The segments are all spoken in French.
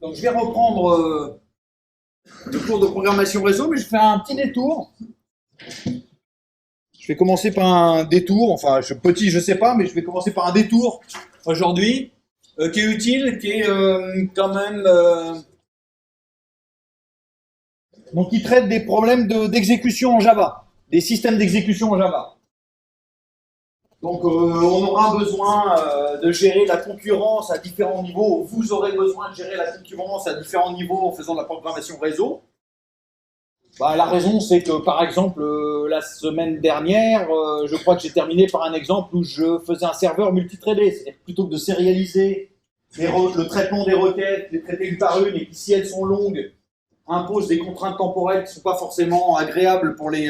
Donc je vais reprendre le cours de programmation réseau, mais je fais un petit détour. Je vais commencer par un détour, enfin petit je sais pas, mais je vais commencer par un détour aujourd'hui, qui est utile, qui est quand même... donc qui traite des problèmes d'exécution en Java, des systèmes d'exécution en Java. Donc on aura besoin de gérer la concurrence à différents niveaux. Vous aurez besoin de gérer la concurrence à différents niveaux en faisant de la programmation réseau. La raison, c'est que par exemple, la semaine dernière, je crois que j'ai terminé par un exemple où je faisais un serveur multithreadé. C'est-à-dire que plutôt que de sérialiser le traitement des requêtes, les traiter une par une, et qui, si elles sont longues, imposent des contraintes temporelles qui ne sont pas forcément agréables pour les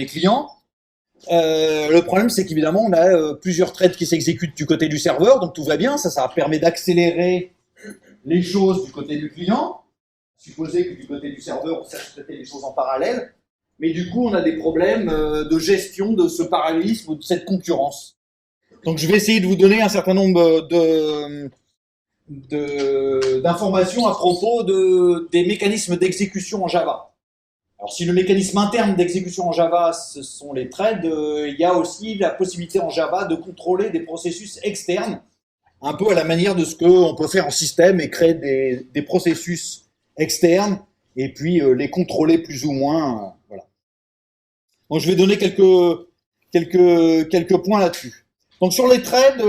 clients. Le problème, c'est qu'évidemment, on a plusieurs threads qui s'exécutent du côté du serveur, donc tout va bien. Ça permet d'accélérer les choses du côté du client. Supposer que du côté du serveur, on sache traiter les choses en parallèle. Mais du coup, on a des problèmes de gestion de ce parallélisme ou de cette concurrence. Donc, je vais essayer de vous donner un certain nombre d'informations à propos des mécanismes d'exécution en Java. Alors, si le mécanisme interne d'exécution en Java, ce sont les threads, il y a aussi la possibilité en Java de contrôler des processus externes, un peu à la manière de ce qu'on peut faire en système et créer des processus externes et puis les contrôler plus ou moins. Voilà. Donc, je vais donner quelques points là-dessus. Donc, sur les threads,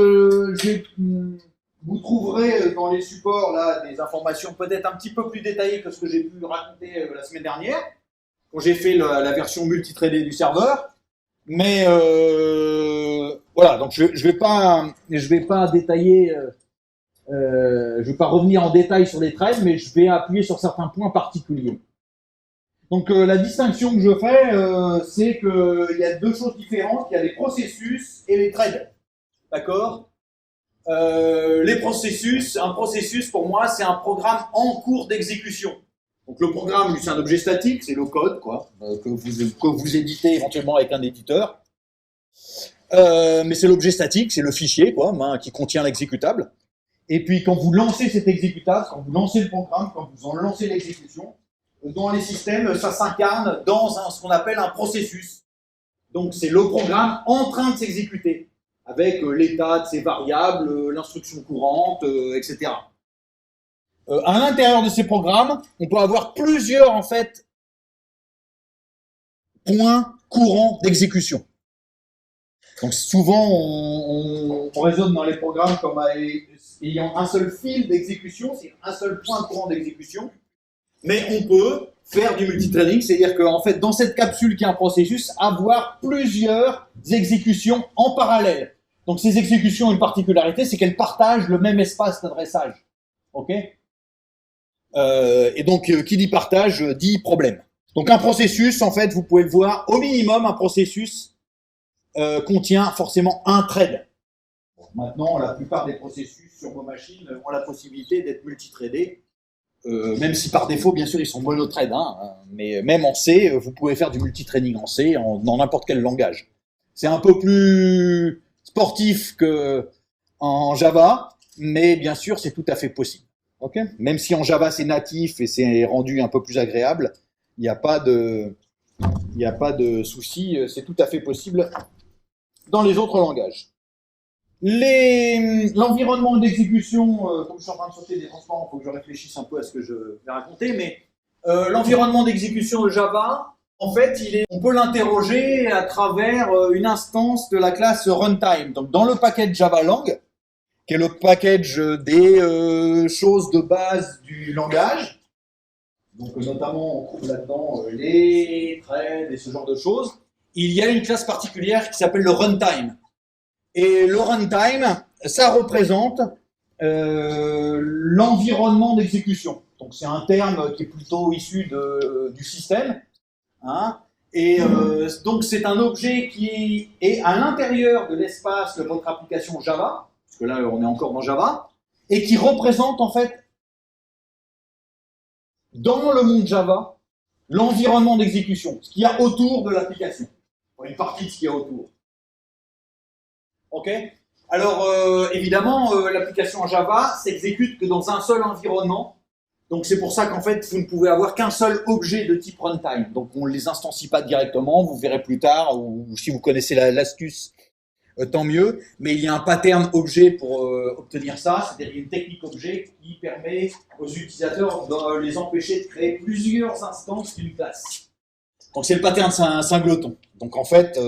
vous trouverez dans les supports là des informations peut-être un petit peu plus détaillées que ce que j'ai pu raconter la semaine dernière, quand j'ai fait la version multithreadée du serveur. Mais voilà, donc je vais pas détailler, je vais pas revenir en détail sur les threads, mais je vais appuyer sur certains points particuliers. Donc la distinction que je fais, c'est qu'il y a deux choses différentes. Il y a les processus et les threads. D'accord ? Les processus, un processus pour moi, c'est un programme en cours d'exécution. Donc le programme, c'est un objet statique, c'est le code, quoi, que vous éditez éventuellement avec un éditeur. Mais c'est l'objet statique, c'est le fichier, quoi, qui contient l'exécutable. Et puis quand vous lancez cet exécutable, quand vous lancez le programme, quand vous en lancez l'exécution, dans les systèmes, ça s'incarne dans ce qu'on appelle un processus. Donc c'est le programme en train de s'exécuter, avec l'état de ses variables, l'instruction courante, etc. À l'intérieur de ces programmes, on peut avoir plusieurs en fait points courants d'exécution. Donc souvent, on raisonne dans les programmes comme ayant un seul fil d'exécution, c'est un seul point courant d'exécution, mais on peut faire du multithreading, c'est-à-dire qu'en fait, dans cette capsule qui est un processus, avoir plusieurs exécutions en parallèle. Donc ces exécutions ont une particularité, c'est qu'elles partagent le même espace d'adressage. Ok ? Et donc, qui dit partage, dit problème. Donc un processus, en fait, vous pouvez le voir, au minimum, un processus contient forcément un thread. Bon, maintenant, la plupart des processus sur vos machines ont la possibilité d'être multithreadés, même si par défaut, bien sûr, ils sont monothread, mais même en C, vous pouvez faire du multithreading en C, dans n'importe quel langage. C'est un peu plus sportif que en Java, mais bien sûr, c'est tout à fait possible. Okay. Même si en Java c'est natif et c'est rendu un peu plus agréable, il n'y a pas de souci, c'est tout à fait possible dans les autres langages. L'environnement d'exécution, comme je suis en train de sauter des transparents, il faut que je réfléchisse un peu à ce que je vais raconter, mais l'environnement d'exécution de Java, en fait, on peut l'interroger à travers une instance de la classe runtime. Donc dans le package Java Lang, qui est le package des choses de base du langage. Donc notamment, on trouve là-dedans les threads et ce genre de choses. Il y a une classe particulière qui s'appelle le runtime. Et le runtime, ça représente l'environnement d'exécution. Donc c'est un terme qui est plutôt issu du système. Et donc c'est un objet qui est à l'intérieur de l'espace de votre application Java, parce que là on est encore dans Java, et qui représente en fait, dans le monde Java, l'environnement d'exécution, ce qu'il y a autour de l'application, une partie de ce qu'il y a autour. Ok ? Alors évidemment, l'application en Java s'exécute que dans un seul environnement, Donc c'est pour ça qu'en fait, vous ne pouvez avoir qu'un seul objet de type runtime. Donc on ne les instancie pas directement, vous verrez plus tard, ou si vous connaissez l'astuce, tant mieux. Mais il y a un pattern objet pour obtenir ça, c'est-à-dire une technique objet qui permet aux utilisateurs de les empêcher de créer plusieurs instances d'une classe. Donc c'est le pattern singleton. Donc en fait,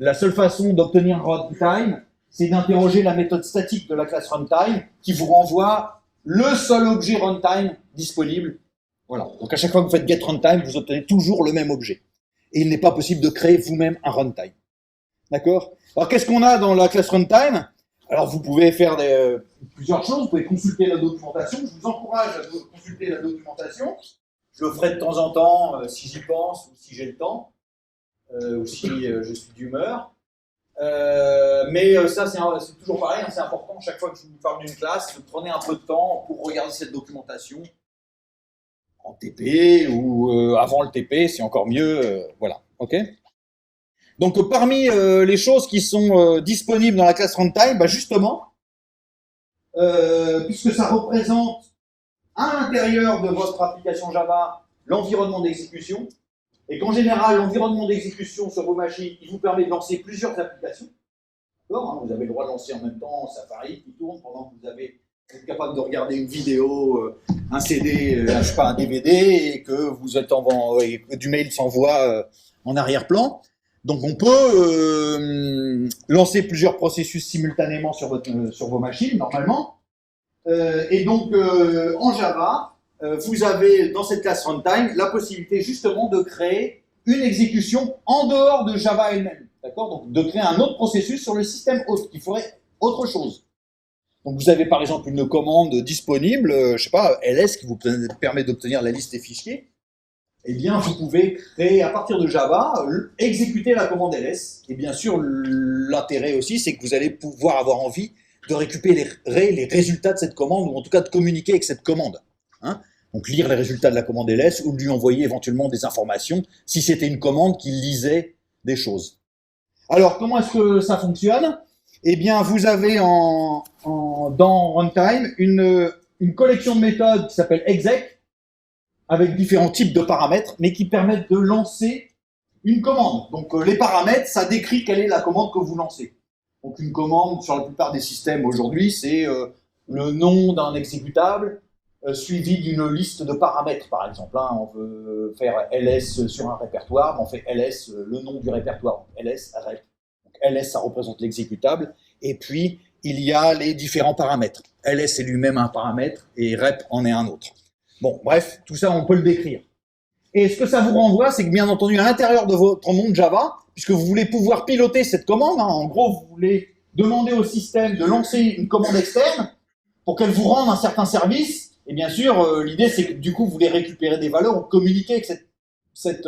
la seule façon d'obtenir runtime, c'est d'interroger la méthode statique de la classe runtime qui vous renvoie le seul objet runtime disponible. Voilà. Donc à chaque fois que vous faites get runtime, vous obtenez toujours le même objet. Et il n'est pas possible de créer vous-même un runtime. D'accord? Alors qu'est-ce qu'on a dans la classe runtime? Alors vous pouvez faire plusieurs choses. Vous pouvez consulter la documentation. Je vous encourage à consulter la documentation. Je le ferai de temps en temps si j'y pense ou si j'ai le temps ou si je suis d'humeur. Mais ça, c'est toujours pareil, hein, c'est important. Chaque fois que je vous parle d'une classe, prenez un peu de temps pour regarder cette documentation en TP ou avant le TP, c'est encore mieux. Voilà, ok. Donc, parmi les choses qui sont disponibles dans la classe runtime, bah, justement, puisque ça représente à l'intérieur de votre application Java l'environnement d'exécution, et qu'en général, l'environnement d'exécution sur vos machines, il vous permet de lancer plusieurs applications. D'accord, hein, vous avez le droit de lancer en même temps Safari qui tourne pendant que vous êtes capable de regarder une vidéo, un CD, je sais pas, un DVD, et que vous êtes et que du mail s'envoie en arrière-plan. Donc on peut lancer plusieurs processus simultanément sur vos machines, normalement. Et donc en Java, vous avez dans cette classe runtime la possibilité justement de créer une exécution en dehors de Java elle-même. D'accord? Donc de créer un autre processus sur le système hôte qui ferait autre chose. Donc vous avez par exemple une commande disponible, je sais pas, ls qui vous permet d'obtenir la liste des fichiers. Eh bien, vous pouvez créer à partir de Java, exécuter la commande ls. Et bien sûr, l'intérêt aussi, c'est que vous allez pouvoir avoir envie de récupérer les résultats de cette commande, ou en tout cas de communiquer avec cette commande. Hein? Donc lire les résultats de la commande ls, ou lui envoyer éventuellement des informations, si c'était une commande qui lisait des choses. Alors, comment est-ce que ça fonctionne? Eh bien, vous avez dans runtime une collection de méthodes qui s'appelle exec, avec différents types de paramètres, mais qui permettent de lancer une commande. Donc les paramètres, ça décrit quelle est la commande que vous lancez. Donc une commande, sur la plupart des systèmes aujourd'hui, c'est le nom d'un exécutable suivi d'une liste de paramètres, par exemple. Hein, on veut faire ls sur un répertoire, on fait ls le nom du répertoire, ls rep. Donc ls, ça représente l'exécutable, et puis il y a les différents paramètres. ls est lui-même un paramètre, et rep en est un autre. Bon, bref, tout ça, on peut le décrire. Et ce que ça vous renvoie, c'est que bien entendu, à l'intérieur de votre monde Java, puisque vous voulez pouvoir piloter cette commande, hein, en gros, vous voulez demander au système de lancer une commande externe pour qu'elle vous rende un certain service. Et bien sûr, l'idée, c'est que du coup, vous voulez récupérer des valeurs ou communiquer avec cette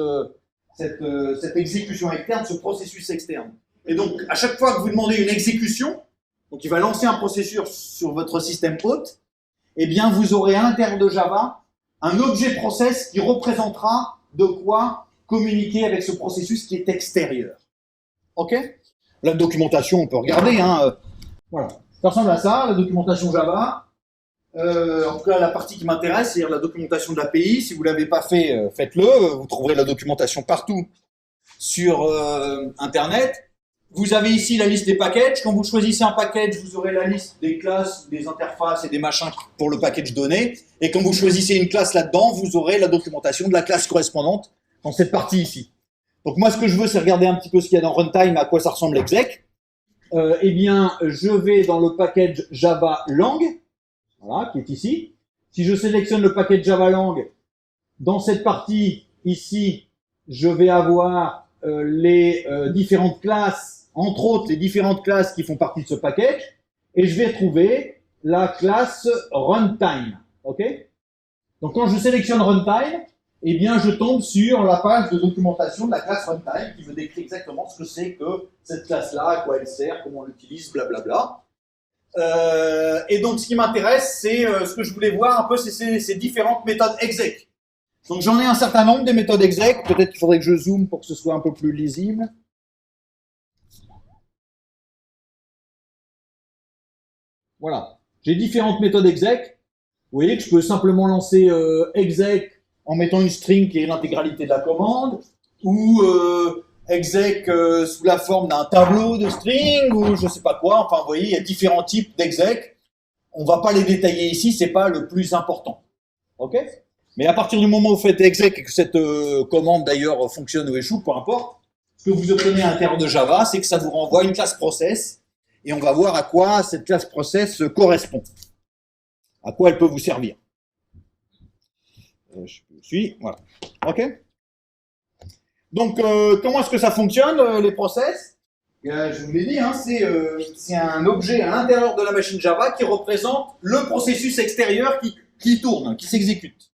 exécution externe, ce processus externe. Et donc, à chaque fois que vous demandez une exécution, donc il va lancer un processus sur votre système hôte, eh bien, vous aurez à l'intérieur de Java un objet process qui représentera de quoi communiquer avec ce processus qui est extérieur. Ok? La documentation, on peut regarder. Hein, voilà. Ça ressemble à ça, la documentation Java. En tout cas, la partie qui m'intéresse, c'est-à-dire la documentation de l'API. Si vous ne l'avez pas fait, faites-le. Vous trouverez la documentation partout sur Internet. Vous avez ici la liste des packages. Quand vous choisissez un package, vous aurez la liste des classes, des interfaces et des machins pour le package donné. Et quand vous choisissez une classe là-dedans, vous aurez la documentation de la classe correspondante dans cette partie ici. Donc moi, ce que je veux, c'est regarder un petit peu ce qu'il y a dans runtime, à quoi ça ressemble exec. Eh bien, je vais dans le package Java Lang, voilà, qui est ici. Si je sélectionne le package Java Lang, dans cette partie ici, je vais avoir les différentes classes, entre autres les différentes classes qui font partie de ce package, et je vais trouver la classe runtime. Ok? Donc quand je sélectionne runtime, eh bien je tombe sur la page de documentation de la classe runtime qui me décrit exactement ce que c'est que cette classe-là, à quoi elle sert, comment on l'utilise, blablabla. Et donc ce qui m'intéresse, c'est ce que je voulais voir un peu, c'est ces différentes méthodes exec. Donc j'en ai un certain nombre des méthodes exec, peut-être qu'il faudrait que je zoome pour que ce soit un peu plus lisible. Voilà, j'ai différentes méthodes exec. voyez que je peux simplement lancer exec en mettant une string qui est l'intégralité de la commande, ou exec sous la forme d'un tableau de string, ou je sais pas quoi. Enfin, vous voyez, il y a différents types d'exec. On va pas les détailler ici, c'est pas le plus important. Ok? Mais à partir du moment où vous faites exec et que cette commande d'ailleurs fonctionne ou échoue, peu importe, ce que vous obtenez à l'intérieur de Java, c'est que ça vous renvoie une classe process, et on va voir à quoi cette classe process correspond, à quoi elle peut vous servir. Je suis, voilà. Ok? Donc, comment est-ce que ça fonctionne, les process? Je vous l'ai dit, hein, c'est un objet à l'intérieur de la machine Java qui représente le processus extérieur qui tourne, qui s'exécute.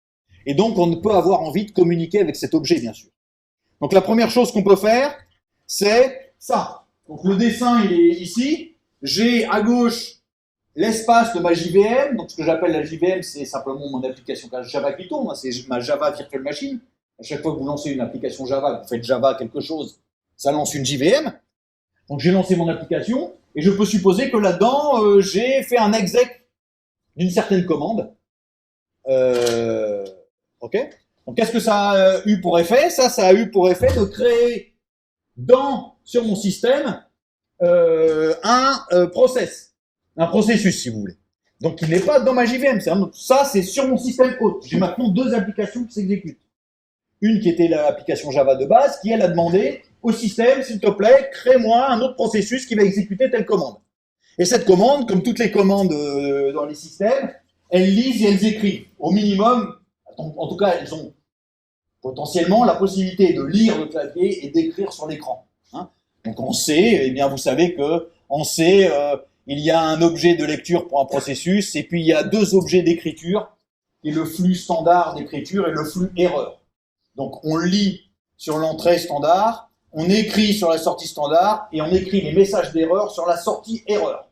Et donc, on peut avoir envie de communiquer avec cet objet, bien sûr. Donc, la première chose qu'on peut faire, c'est ça. Donc, le dessin, il est ici. J'ai à gauche l'espace de ma JVM. Donc, ce que j'appelle la JVM, c'est simplement mon application Java qui tourne. Hein, c'est ma Java Virtual Machine. À chaque fois que vous lancez une application Java, vous faites Java quelque chose, ça lance une JVM. Donc, j'ai lancé mon application et je peux supposer que là-dedans, j'ai fait un exec d'une certaine commande. Ok. Donc, qu'est-ce que ça a eu pour effet? Ça a eu pour effet de créer sur mon système un processus, si vous voulez. Donc, il n'est pas dans ma JVM. Ça, c'est sur mon système hôte. J'ai maintenant deux applications qui s'exécutent. Une qui était l'application Java de base, qui elle a demandé au système, s'il te plaît, crée-moi un autre processus qui va exécuter telle commande. Et cette commande, comme toutes les commandes dans les systèmes, elles lisent et elles écrivent. Au minimum, en tout cas, elles ont potentiellement la possibilité de lire le clavier et d'écrire sur l'écran. Hein. Donc en C, eh bien, vous savez que en C, il y a un objet de lecture pour un processus, et puis il y a deux objets d'écriture, qui est le flux standard d'écriture et le flux erreur. Donc on lit sur l'entrée standard, on écrit sur la sortie standard, et on écrit les messages d'erreur sur la sortie erreur.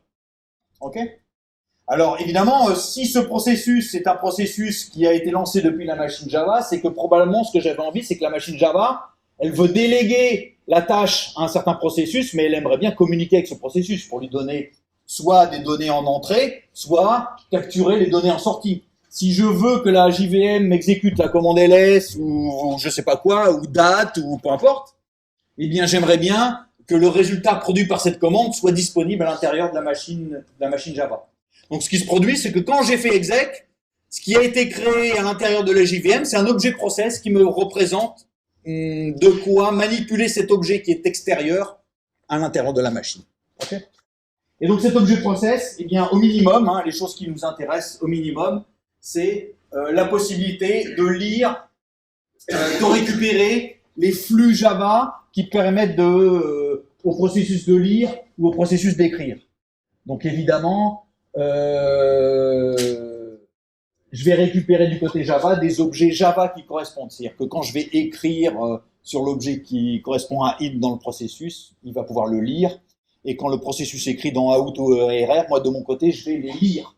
Ok? Alors évidemment, si ce processus est un processus qui a été lancé depuis la machine Java, c'est que probablement ce que j'avais envie, c'est que la machine Java, elle veut déléguer la tâche à un certain processus, mais elle aimerait bien communiquer avec ce processus pour lui donner soit des données en entrée, soit capturer les données en sortie. Si je veux que la JVM m'exécute la commande ls ou je sais pas quoi, ou date, ou peu importe, eh bien j'aimerais bien que le résultat produit par cette commande soit disponible à l'intérieur de la machine Java. Donc ce qui se produit, c'est que quand j'ai fait exec, ce qui a été créé à l'intérieur de la JVM, c'est un objet process qui me représente de quoi manipuler cet objet qui est extérieur à l'intérieur de la machine. Okay. Et donc cet objet process, eh bien au minimum, hein, les choses qui nous intéressent au minimum, c'est la possibilité de lire, de récupérer les flux Java qui permettent au processus de lire ou au processus d'écrire. Donc évidemment, je vais récupérer du côté Java des objets Java qui correspondent. C'est-à-dire que quand je vais écrire sur l'objet qui correspond à int dans le processus, il va pouvoir le lire. Et quand le processus écrit dans out ou ERR, moi de mon côté, je vais les lire.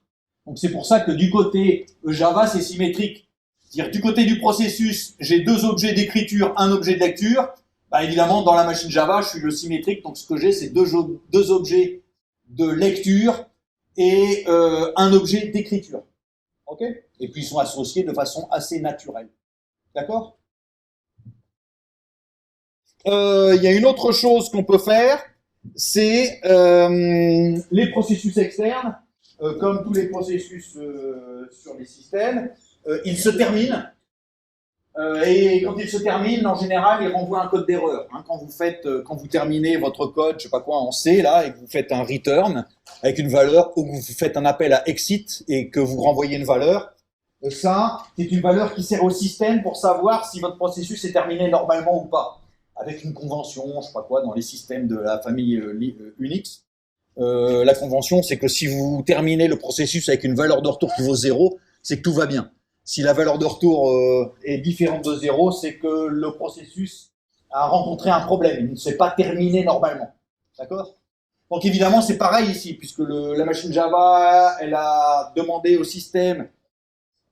Donc c'est pour ça que du côté Java, c'est symétrique. C'est-à-dire du côté du processus, j'ai deux objets d'écriture, un objet de lecture. Bah, évidemment, dans la machine Java, je suis le symétrique. Donc ce que j'ai, c'est deux objets de lecture et un objet d'écriture. Ok? Et puis ils sont associés de façon assez naturelle. D'accord? Il y a une autre chose qu'on peut faire, c'est les processus externes, comme tous les processus sur les systèmes, ils se terminent. Et quand ils se terminent, en général, ils renvoient un code d'erreur. Hein, quand vous terminez votre code, je sais pas quoi, en C, là, et que vous faites un return avec une valeur, ou que vous faites un appel à exit et que vous renvoyez une valeur, ça, c'est une valeur qui sert au système pour savoir si votre processus est terminé normalement ou pas. Avec une convention, je sais pas quoi, dans les systèmes de la famille Unix. La convention, c'est que si vous terminez le processus avec une valeur de retour qui vaut 0, c'est que tout va bien. Si la valeur de retour est différente de 0, c'est que le processus a rencontré un problème. Il ne s'est pas terminé normalement. D'accord? Donc évidemment, c'est pareil ici, puisque la machine Java, elle a demandé au système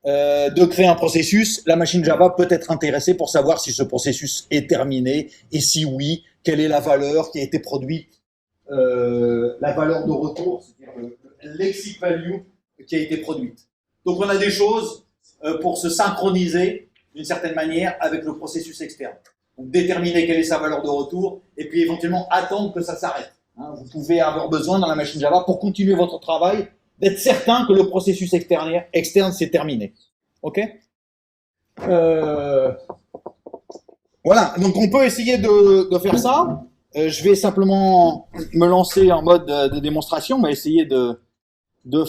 de créer un processus. La machine Java peut être intéressée pour savoir si ce processus est terminé, et si oui, quelle est la valeur qui a été produite, la valeur de retour, c'est-à-dire l'exit value qui a été produite. Donc on a des choses pour se synchroniser d'une certaine manière avec le processus externe. Donc déterminer quelle est sa valeur de retour et puis éventuellement attendre que ça s'arrête. Hein, vous pouvez avoir besoin dans la machine Java pour continuer votre travail d'être certain que le processus externe s'est terminé. Ok? Voilà, donc on peut essayer de faire ça. Je vais simplement me lancer en mode de démonstration. On va essayer de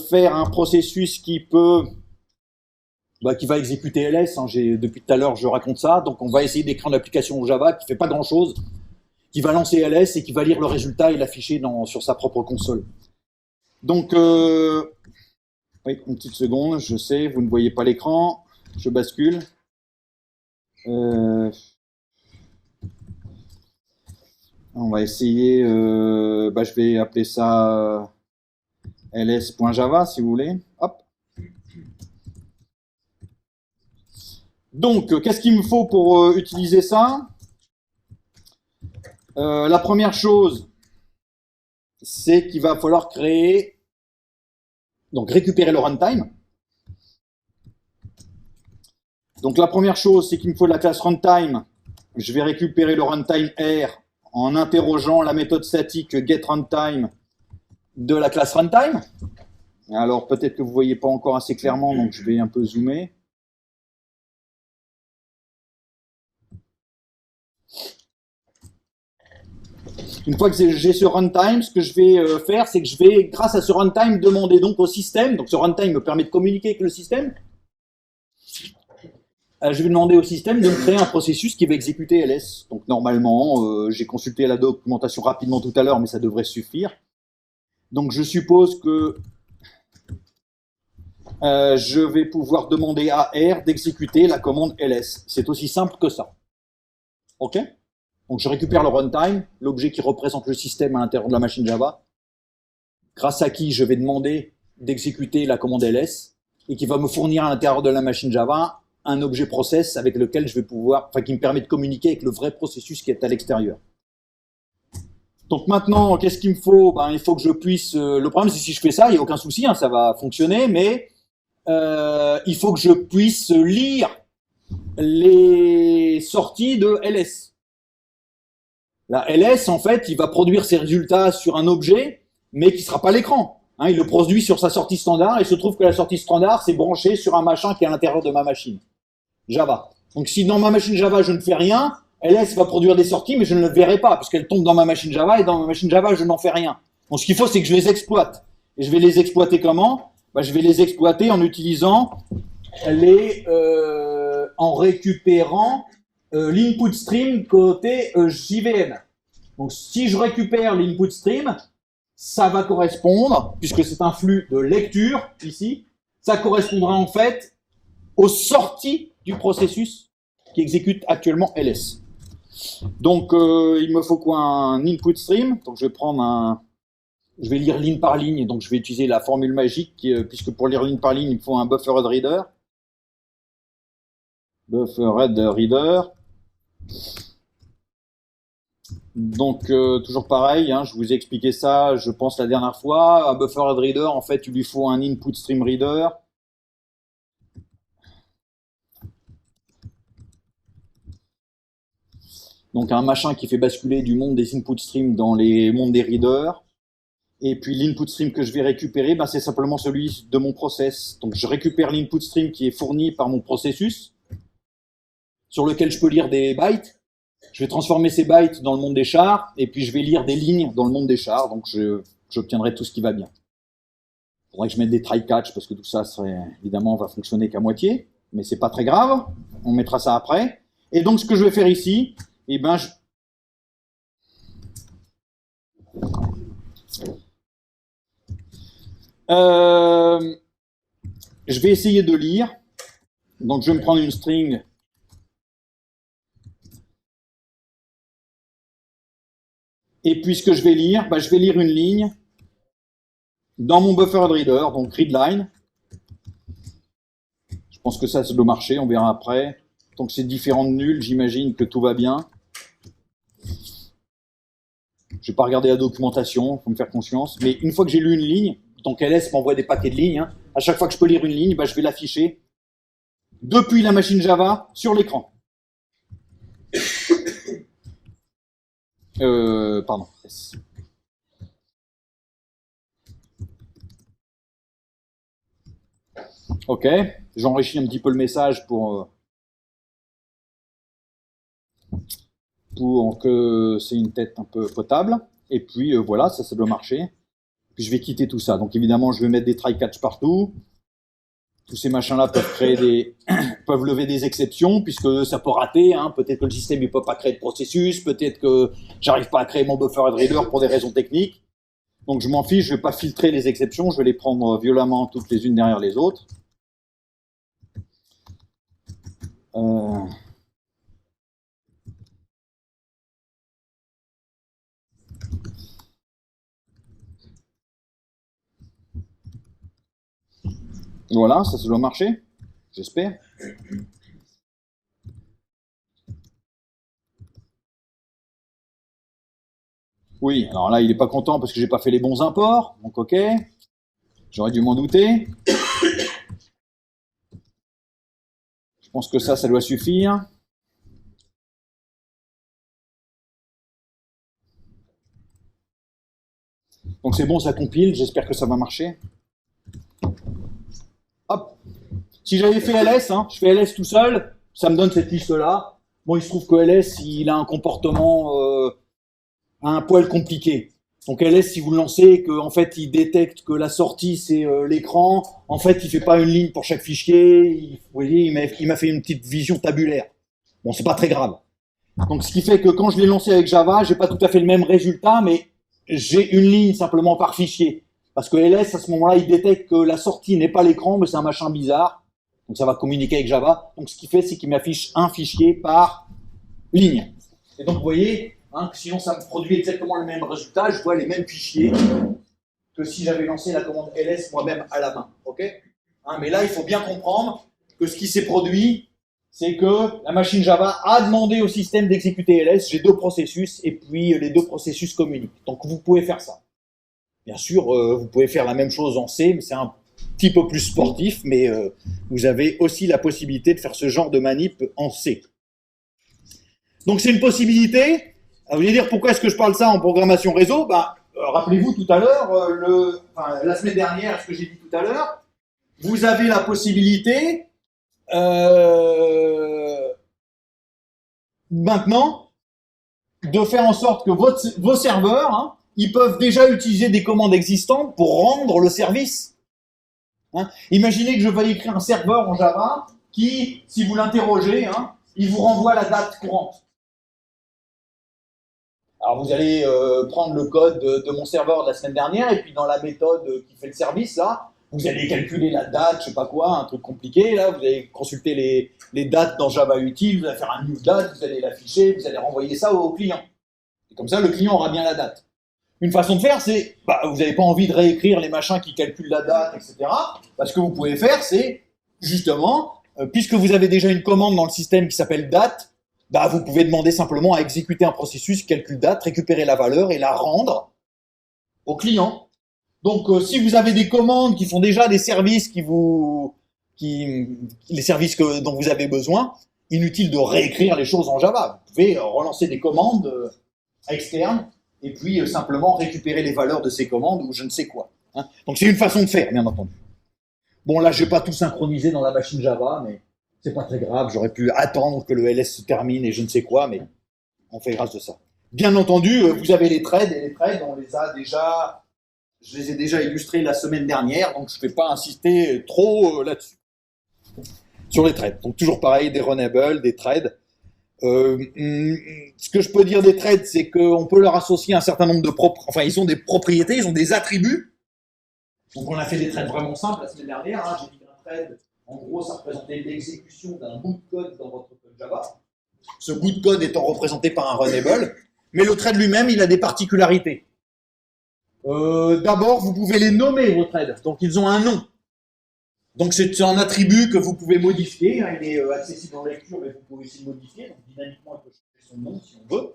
faire un processus qui peut, qui va exécuter ls. Hein, depuis tout à l'heure, je raconte ça. Donc on va essayer d'écrire une application Java qui fait pas grand-chose, qui va lancer ls et qui va lire le résultat et l'afficher sur sa propre console. Donc, oui, une petite seconde, je sais, vous ne voyez pas l'écran. Je bascule. On va essayer, je vais appeler ça ls.java si vous voulez. Hop. Donc, qu'est-ce qu'il me faut pour utiliser ça? La première chose, c'est qu'il va falloir créer, donc récupérer le runtime. Donc la première chose, c'est qu'il me faut la classe runtime. Je vais récupérer le runtime R en interrogeant la méthode statique getRuntime de la classe runtime. Alors peut-être que vous ne voyez pas encore assez clairement, donc je vais un peu zoomer. Une fois que j'ai ce runtime, ce que je vais faire, c'est que je vais, grâce à ce runtime, demander donc au système, donc ce runtime me permet de communiquer avec le système, je vais demander au système de me créer un processus qui va exécuter ls. Donc normalement, j'ai consulté la documentation rapidement tout à l'heure, mais ça devrait suffire. Donc je suppose que je vais pouvoir demander à R d'exécuter la commande ls. C'est aussi simple que ça. Ok? Donc je récupère le runtime, l'objet qui représente le système à l'intérieur de la machine Java, grâce à qui je vais demander d'exécuter la commande ls, et qui va me fournir à l'intérieur de la machine Java un objet process avec lequel je vais pouvoir, qui me permet de communiquer avec le vrai processus qui est à l'extérieur. Donc maintenant, qu'est-ce qu'il me faut? Il faut que je puisse. Le problème, c'est que si je fais ça, il n'y a aucun souci, hein, ça va fonctionner, mais il faut que je puisse lire les sorties de ls. La ls, en fait, il va produire ses résultats sur un objet, mais qui ne sera pas l'écran. Hein, il le produit sur sa sortie standard, et il se trouve que la sortie standard, c'est branché sur un machin qui est à l'intérieur de ma machine Java. Donc si dans ma machine Java, je ne fais rien, ls va produire des sorties, mais je ne le verrai pas, puisqu'elles tombent dans ma machine Java, et dans ma machine Java, je n'en fais rien. Donc ce qu'il faut, c'est que je les exploite. Et je vais les exploiter comment? Je vais les exploiter en utilisant en récupérant l'input stream côté JVM. Donc si je récupère l'input stream, ça va correspondre, puisque c'est un flux de lecture ici, ça correspondra en fait aux sorties du processus qui exécute actuellement ls. Donc il me faut quoi? Un input stream. Donc je vais lire ligne par ligne, donc je vais utiliser la formule magique, puisque pour lire ligne par ligne, il me faut un buffered reader. Buffered reader. Donc toujours pareil, hein, je vous ai expliqué ça, je pense la dernière fois. Un buffered reader, en fait, il lui faut un input stream reader. Donc un machin qui fait basculer du monde des input streams dans les mondes des readers. Et puis l'input stream que je vais récupérer, c'est simplement celui de mon process. Donc je récupère l'input stream qui est fourni par mon processus, sur lequel je peux lire des bytes. Je vais transformer ces bytes dans le monde des chars, et puis je vais lire des lignes dans le monde des chars, donc j'obtiendrai tout ce qui va bien. Il faudrait que je mette des try-catch, parce que tout ça évidemment va fonctionner qu'à moitié, mais c'est pas très grave, on mettra ça après. Et donc ce que je vais faire ici, je vais essayer de lire. Donc je vais me prendre une string et puis ce que je vais lire une ligne dans mon buffered reader, donc readline. Je pense que ça doit marcher, on verra après. Donc c'est différent de nul, j'imagine que tout va bien. Je vais pas regarder la documentation, faut me faire conscience. Mais une fois que j'ai lu une ligne, donc ls m'envoie des paquets de lignes. Hein. à chaque fois que je peux lire une ligne, bah, je vais l'afficher depuis la machine Java sur l'écran. Pardon. Ok, j'enrichis un petit peu le message pour que c'est une tête un peu potable. Et puis voilà, ça doit marcher. Puis je vais quitter tout ça. Donc évidemment, je vais mettre des try-catch partout. Tous ces machins-là peuvent lever des exceptions, puisque ça peut rater. Hein. Peut-être que le système ne peut pas créer de processus, peut-être que j'arrive pas à créer mon buffer reader pour des raisons techniques. Donc je m'en fiche, je vais pas filtrer les exceptions, je vais les prendre violemment toutes les unes derrière les autres. Voilà, ça doit marcher, j'espère. Oui, alors là, il n'est pas content parce que j'ai pas fait les bons imports, donc ok. J'aurais dû m'en douter. Je pense que ça doit suffire. Donc c'est bon, ça compile, j'espère que ça va marcher. Hop. Si j'avais fait ls, hein, je fais ls tout seul, ça me donne cette liste-là. Bon, il se trouve que ls, il a un comportement un poil compliqué. Donc ls, si vous le lancez et qu'en fait il détecte que la sortie c'est l'écran, en fait il fait pas une ligne pour chaque fichier, vous voyez, il m'a fait une petite vision tabulaire. Bon, c'est pas très grave. Donc ce qui fait que quand je l'ai lancé avec Java, j'ai pas tout à fait le même résultat, mais j'ai une ligne simplement par fichier. Parce que ls, à ce moment-là, il détecte que la sortie n'est pas l'écran, mais c'est un machin bizarre. Donc ça va communiquer avec Java. Donc ce qu'il fait, c'est qu'il m'affiche un fichier par ligne. Et donc vous voyez, hein, sinon ça me produit exactement le même résultat, je vois les mêmes fichiers que si j'avais lancé la commande ls moi-même à la main. Okay, hein, mais là, il faut bien comprendre que ce qui s'est produit, c'est que la machine Java a demandé au système d'exécuter ls, j'ai deux processus, et puis les deux processus communiquent. Donc vous pouvez faire ça. Bien sûr, vous pouvez faire la même chose en C, mais c'est un petit peu plus sportif, mais vous avez aussi la possibilité de faire ce genre de manip en C. Donc c'est une possibilité. Vous allez dire pourquoi est-ce que je parle ça en programmation réseau? Rappelez-vous tout à l'heure, la semaine dernière, ce que j'ai dit tout à l'heure, vous avez la possibilité maintenant de faire en sorte que vos serveurs, hein, ils peuvent déjà utiliser des commandes existantes pour rendre le service. Hein. Imaginez que je veuille écrire un serveur en Java qui, si vous l'interrogez, hein, il vous renvoie la date courante. Alors vous allez prendre le code de mon serveur de la semaine dernière et puis dans la méthode qui fait le service, là, vous allez calculer la date, je sais pas quoi, un truc compliqué, là, vous allez consulter les dates dans Java Util, vous allez faire un new date, vous allez l'afficher, vous allez renvoyer ça au client. Et comme ça, le client aura bien la date. Une façon de faire, c'est, vous n'avez pas envie de réécrire les machins qui calculent la date, etc. Ce que vous pouvez faire, c'est, justement, puisque vous avez déjà une commande dans le système qui s'appelle date, vous pouvez demander simplement à exécuter un processus qui calcule date, récupérer la valeur et la rendre au client. Donc, si vous avez des commandes qui font déjà des services les services dont vous avez besoin, inutile de réécrire les choses en Java. Vous pouvez relancer des commandes externes et puis simplement récupérer les valeurs de ces commandes ou je ne sais quoi. Hein. Donc, c'est une façon de faire, bien entendu. Bon, là, je ne vais pas tout synchroniser dans la machine Java, mais c'est pas très grave. J'aurais pu attendre que le ls se termine et je ne sais quoi, mais on fait grâce de ça. Bien entendu, vous avez les threads, et les threads, je les ai déjà illustrés la semaine dernière, donc je ne vais pas insister trop là-dessus. Sur les threads. Donc toujours pareil, des runables, des threads. Ce que je peux dire des threads, c'est qu'on peut leur associer un certain nombre de ils ont des propriétés, ils ont des attributs. Donc on a fait des threads vraiment simples la semaine dernière. Hein. J'ai dit un thread, en gros, ça représentait l'exécution d'un bout de code dans votre code Java. Ce bout de code étant représenté par un runnable. Mais le thread lui-même, il a des particularités. D'abord, vous pouvez les nommer, vos threads. Donc ils ont un nom. Donc c'est un attribut que vous pouvez modifier. Hein. Il est accessible en lecture, mais vous pouvez aussi le modifier. Donc dynamiquement, il peut changer son nom si on veut.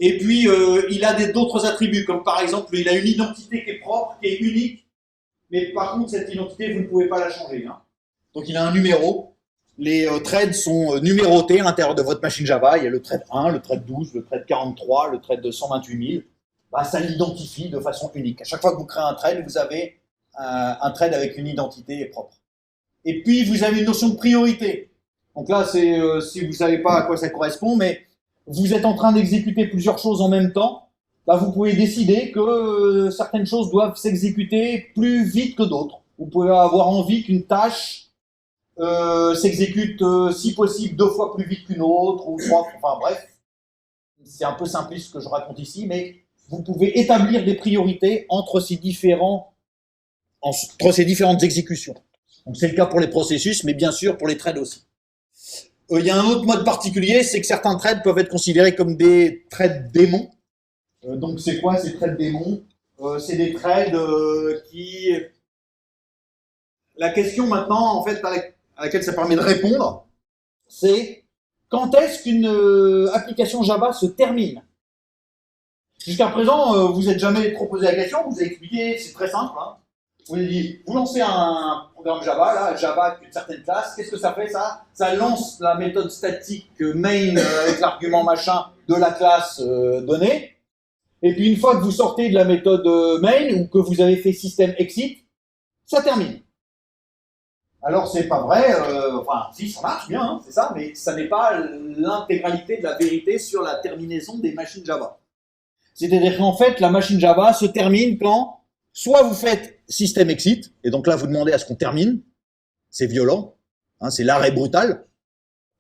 Et puis, il a d'autres attributs, comme par exemple, il a une identité qui est propre, qui est unique, mais par contre, cette identité, vous ne pouvez pas la changer. Hein. Donc, il a un numéro. Les threads sont numérotés à l'intérieur de votre machine Java. Il y a le thread 1, le thread 12, le thread 43, le thread de 128 000. Bah, ça l'identifie de façon unique. À chaque fois que vous créez un thread, vous avez un thread avec une identité propre. Et puis, vous avez une notion de priorité. Donc là, c'est si vous ne savez pas à quoi ça correspond, mais vous êtes en train d'exécuter plusieurs choses en même temps, bah, vous pouvez décider que certaines choses doivent s'exécuter plus vite que d'autres. Vous pouvez avoir envie qu'une tâche s'exécute, si possible, 2 fois plus vite qu'une autre, ou 3, enfin bref. C'est un peu simpliste ce que je raconte ici, mais vous pouvez établir des priorités entre ces différentes exécutions. Donc c'est le cas pour les processus, mais bien sûr pour les threads aussi. Il y a un autre mode particulier, c'est que certains threads peuvent être considérés comme des threads démons. Donc c'est quoi ces threads démons? C'est des threads qui... La question maintenant, en fait, à laquelle ça permet de répondre, c'est quand est-ce qu'une application Java se termine? Jusqu'à présent, vous n'êtes jamais trop posé la question, vous avez expliqué, c'est très simple. Hein. Vous avez dit, vous lancez un programme Java, là, Java avec une certaine classe, qu'est-ce que ça fait ça? Ça lance la méthode statique main avec l'argument machin de la classe donnée. Et puis une fois que vous sortez de la méthode main ou que vous avez fait système exit, ça termine. Alors c'est pas vrai, enfin si ça marche bien, hein, c'est ça, mais ça n'est pas l'intégralité de la vérité sur la terminaison des machines Java. C'est-à-dire qu'en fait la machine Java se termine quand soit vous faites système exit, et donc là vous demandez à ce qu'on termine, c'est violent, hein, c'est l'arrêt brutal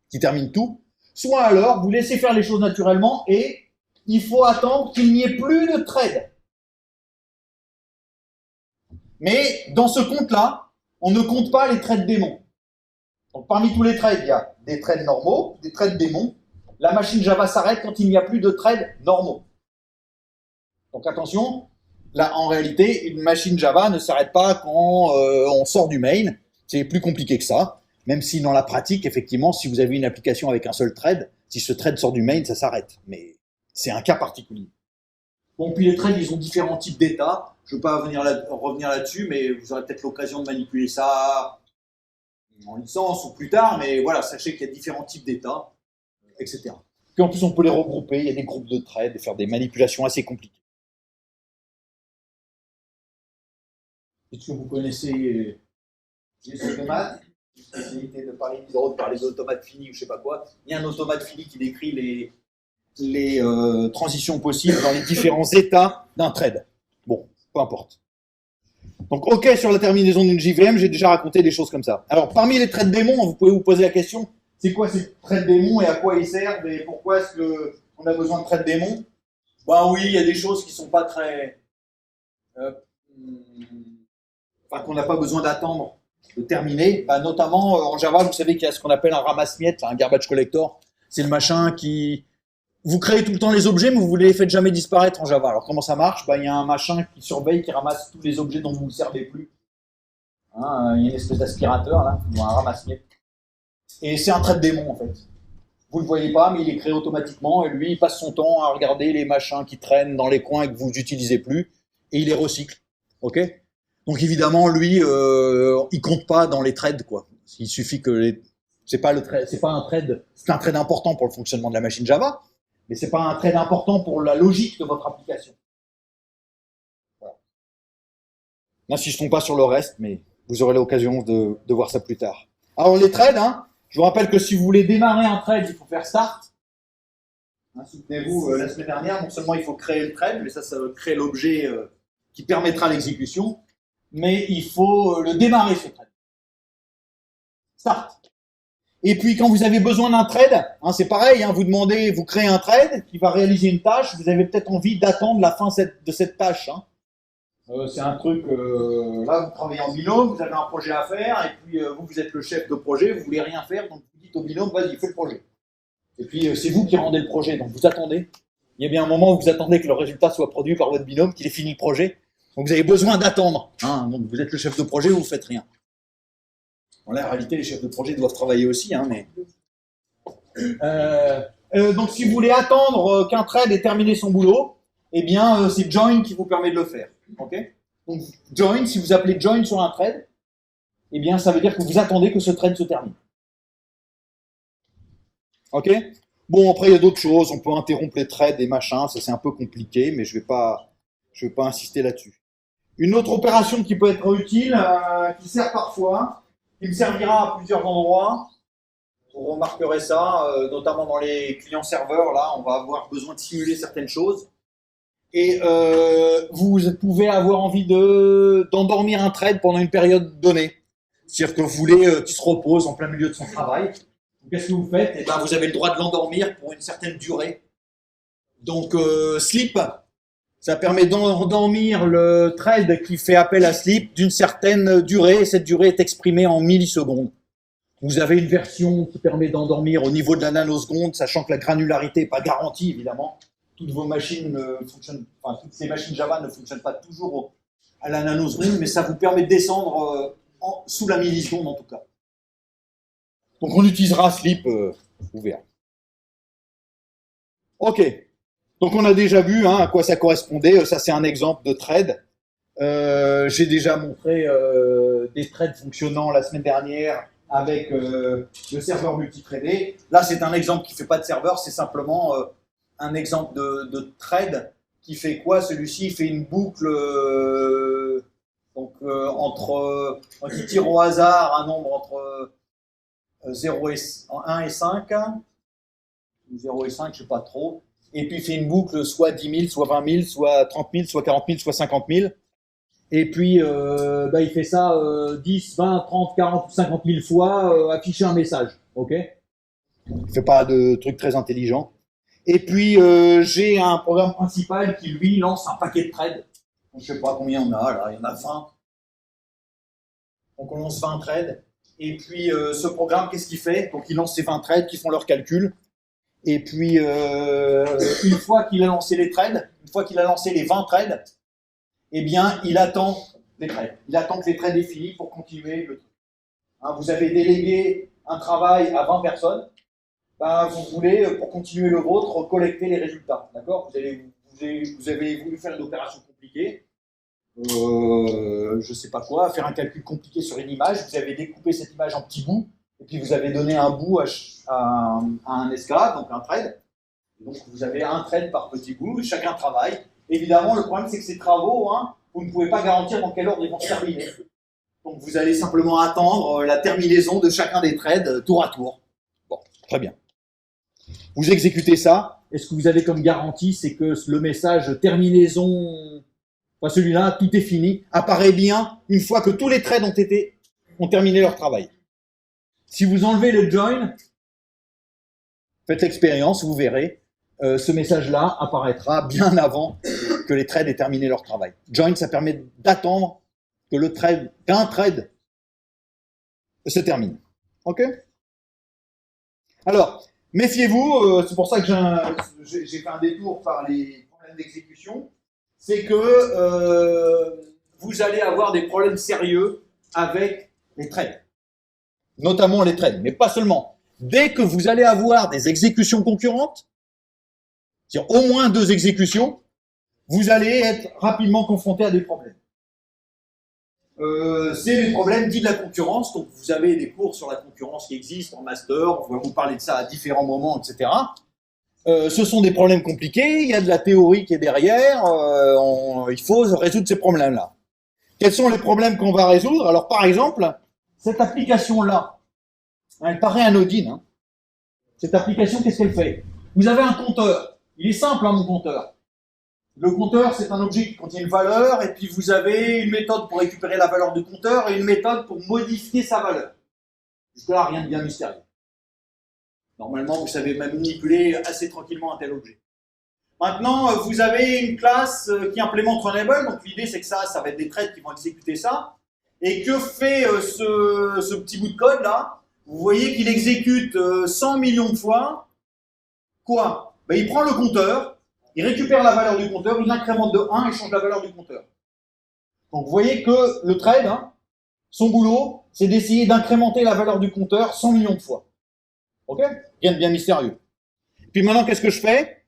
qui termine tout, soit alors vous laissez faire les choses naturellement et il faut attendre qu'il n'y ait plus de thread. Mais dans ce compte-là, on ne compte pas les threads démons. Donc parmi tous les threads, il y a des threads normaux, des threads démons. La machine Java s'arrête quand il n'y a plus de threads normaux. Donc attention, là en réalité, une machine Java ne s'arrête pas quand on sort du main. C'est plus compliqué que ça. Même si dans la pratique, effectivement, si vous avez une application avec un seul thread, si ce thread sort du main, ça s'arrête. Mais c'est un cas particulier. Bon, puis les threads, ils ont différents types d'états. Je ne veux pas revenir là-dessus, mais vous aurez peut-être l'occasion de manipuler ça en licence ou plus tard. Mais voilà, sachez qu'il y a différents types d'états, etc. Puis en plus, on peut les regrouper. Il y a des groupes de threads et faire des manipulations assez compliquées. Est-ce que vous connaissez les automates? Spécialité de parler des automates finis ou je sais pas quoi. Il y a un automate fini qui décrit les transitions possibles dans les différents états d'un thread. Bon, peu importe. Donc, OK sur la terminaison d'une JVM, j'ai déjà raconté des choses comme ça. Alors, parmi les threads démons, vous pouvez vous poser la question, c'est quoi ces threads démons et à quoi ils servent et pourquoi est-ce qu'on a besoin de threads démons? Ben oui, il y a des choses qui sont pas très... enfin, qu'on n'a pas besoin d'attendre de terminer. Ben, notamment, en Java, vous savez qu'il y a ce qu'on appelle un ramasse-miettes, un garbage collector. C'est le machin qui... Vous créez tout le temps les objets, mais vous ne les faites jamais disparaître en Java. Alors comment ça marche? Il y a un machin qui surveille, qui ramasse tous les objets dont vous ne servez plus. Hein, il y a une espèce d'aspirateur, là, ou un ramasse-miettes. Et c'est un thread démon, en fait. Vous ne le voyez pas, mais il est créé automatiquement, et lui, il passe son temps à regarder les machins qui traînent dans les coins et que vous n'utilisez plus, et il les recycle. OK? Donc évidemment, lui, il compte pas dans les threads, quoi. Il suffit que c'est pas un thread, c'est un thread important pour le fonctionnement de la machine Java, mais c'est pas un thread important pour la logique de votre application. Voilà. N'insistons pas sur le reste, mais vous aurez l'occasion de voir ça plus tard. Alors les threads, hein, je vous rappelle que si vous voulez démarrer un thread, il faut faire start. Hein, souvenez-vous, la semaine dernière, non seulement il faut créer le thread, mais ça va créer l'objet qui permettra l'exécution, mais il faut le démarrer ce thread. Start. Et puis quand vous avez besoin d'un thread, hein, c'est pareil, hein, vous créez un thread qui va réaliser une tâche, vous avez peut-être envie d'attendre la fin de cette tâche. Hein. C'est un truc, là vous travaillez en binôme, vous avez un projet à faire, et puis vous êtes le chef de projet, vous voulez rien faire, donc vous dites au binôme, vas-y, fais le projet. Et puis c'est vous qui rendez le projet, donc vous attendez. Il y a bien un moment où vous attendez que le résultat soit produit par votre binôme, qu'il ait fini le projet. Donc vous avez besoin d'attendre. Hein, donc vous êtes le chef de projet, vous ne faites rien. Bon, là, en réalité, les chefs de projet doivent travailler aussi, hein, mais... donc, si vous voulez attendre qu'un thread ait terminé son boulot, eh bien, c'est join qui vous permet de le faire. Okay, Donc, join, si vous appelez join sur un trade, eh bien, ça veut dire que vous attendez que ce trade se termine. Ok? Bon, après, il y a d'autres choses. On peut interrompre les trades et machin. Ça, c'est un peu compliqué, mais je vais pas insister là-dessus. Une autre opération qui peut être utile, qui sert parfois, qui me servira à plusieurs endroits. Vous remarquerez ça, notamment dans les clients serveurs. Là, on va avoir besoin de simuler certaines choses. Et vous pouvez avoir envie d'endormir un trade pendant une période donnée. C'est-à-dire que vous voulez qu'il se repose en plein milieu de son travail. Qu'est-ce que vous faites? Eh ben, vous avez le droit de l'endormir pour une certaine durée. Donc, sleep, ça permet d'endormir le trade qui fait appel à sleep d'une certaine durée. Et cette durée est exprimée en millisecondes. Vous avez une version qui permet d'endormir au niveau de la nanoseconde, sachant que la granularité n'est pas garantie, évidemment. Toutes vos machines fonctionnent, enfin, toutes ces machines Java ne fonctionnent pas toujours à la nanoseconde, mais ça vous permet de descendre sous la milliseconde en tout cas. Donc on utilisera Sleep ouvert. Ok. Donc on a déjà vu à quoi ça correspondait. Ça c'est un exemple de trade. J'ai déjà montré des trades fonctionnant la semaine dernière avec le serveur multithreadé. Là c'est un exemple qui ne fait pas de serveur, c'est simplement un exemple de trade qui fait quoi? Celui-ci il fait une boucle qui tire au hasard un nombre entre 0 et 1 et 5, 0 et 5, je ne sais pas trop, et puis il fait une boucle soit 10 000, soit 20 000, soit 30 000, soit 40 000, soit 50 000, et puis il fait ça 10, 20, 30, 40, 50 000 fois, afficher un message, ok? Il ne fait pas de trucs très intelligents. Et puis j'ai un programme principal qui lui lance un paquet de trades. Je ne sais pas combien on a là, il y en a 20. Donc on lance 20 trades. Et puis ce programme, qu'est-ce qu'il fait? Donc il lance ces 20 trades qui font leurs calculs. Et puis une fois qu'il a lancé les trades, une fois qu'il a lancé les 20 trades, eh bien il attend les trades. Il attend que les trades aient fini pour continuer le truc. Hein, vous avez délégué un travail à 20 personnes. Ben, vous voulez, pour continuer le vôtre, collecter les résultats. D'accord? Vous avez voulu faire une opération compliquée. Je ne sais pas quoi, faire un calcul compliqué sur une image. Vous avez découpé cette image en petits bouts. Et puis vous avez donné un bout à un esclave, donc un trade. Donc vous avez un trade par petit bout. Chacun travaille. Évidemment, le problème, c'est que ces travaux, vous ne pouvez pas garantir dans quel ordre ils vont se terminer. Donc vous allez simplement attendre la terminaison de chacun des trades tour à tour. Bon, très bien. Vous exécutez ça, et ce que vous avez comme garantie, c'est que le message terminaison, enfin celui-là, tout est fini, apparaît bien une fois que tous les trades ont terminé leur travail. Si vous enlevez le join, faites l'expérience, vous verrez, ce message-là apparaîtra bien avant que les trades aient terminé leur travail. Join, ça permet d'attendre qu'un trade se termine. Ok? Alors, méfiez-vous, c'est pour ça que j'ai fait un détour par les problèmes d'exécution, c'est que vous allez avoir des problèmes sérieux avec les trades, notamment les trades, mais pas seulement. Dès que vous allez avoir des exécutions concurrentes, c'est-à-dire au moins 2 exécutions, vous allez être rapidement confronté à des problèmes. C'est les problèmes dits de la concurrence. Donc vous avez des cours sur la concurrence qui existent en master, on va vous parler de ça à différents moments, etc. Ce sont des problèmes compliqués, il y a de la théorie qui est derrière, il faut résoudre ces problèmes-là. Quels sont les problèmes qu'on va résoudre? Alors par exemple, cette application-là, elle paraît anodine. Cette application, qu'est-ce qu'elle fait? Vous avez un compteur, il est simple mon compteur. Le compteur, c'est un objet qui contient une valeur, et puis vous avez une méthode pour récupérer la valeur du compteur et une méthode pour modifier sa valeur. Jusque-là, rien de bien mystérieux. Normalement, vous savez manipuler assez tranquillement un tel objet. Maintenant, vous avez une classe qui implémente Runnable, donc l'idée c'est que ça va être des threads qui vont exécuter ça. Et que fait ce petit bout de code là? Vous voyez qu'il exécute 100 millions de fois. Quoi? Il prend le compteur, il récupère la valeur du compteur, il l'incrémente de 1 et change la valeur du compteur. Donc vous voyez que le trade, son boulot, c'est d'essayer d'incrémenter la valeur du compteur 100 millions de fois. Ok? Rien de bien mystérieux. Puis maintenant, qu'est-ce que je fais?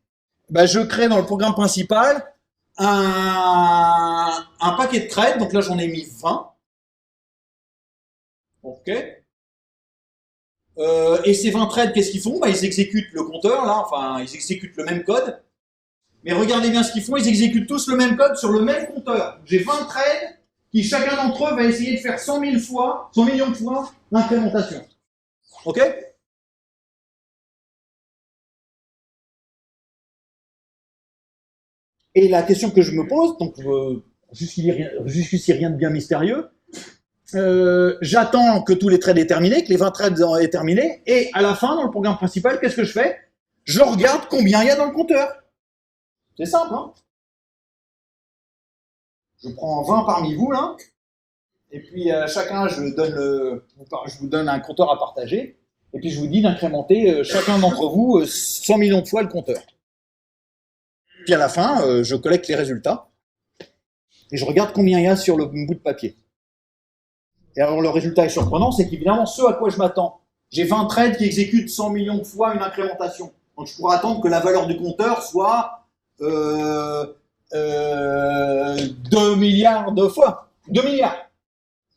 Je crée dans le programme principal un paquet de trades, donc là j'en ai mis 20. Ok. Et ces 20 trades, qu'est-ce qu'ils font? Bah, ils exécutent le compteur, là, enfin, ils exécutent le même code. Mais regardez bien ce qu'ils font, ils exécutent tous le même code sur le même compteur. J'ai 20 trades qui, chacun d'entre eux, va essayer de faire 100 millions de fois l'incrémentation. Ok? Et la question que je me pose, donc jusqu'ici rien de bien mystérieux, j'attends que tous les trades aient terminé, que les 20 trades aient terminé, et à la fin, dans le programme principal, qu'est-ce que je fais? Je regarde combien il y a dans le compteur. C'est simple, hein? Je prends 20 parmi vous, là, et puis chacun, je vous donne un compteur à partager, et puis je vous dis d'incrémenter chacun d'entre vous 100 millions de fois le compteur. Puis à la fin, je collecte les résultats, et je regarde combien il y a sur le bout de papier. Et alors le résultat est surprenant, c'est qu'évidemment, ce à quoi je m'attends, j'ai 20 trades qui exécutent 100 millions de fois une incrémentation. Donc je pourrais attendre que la valeur du compteur soit 2 milliards de fois. 2 milliards.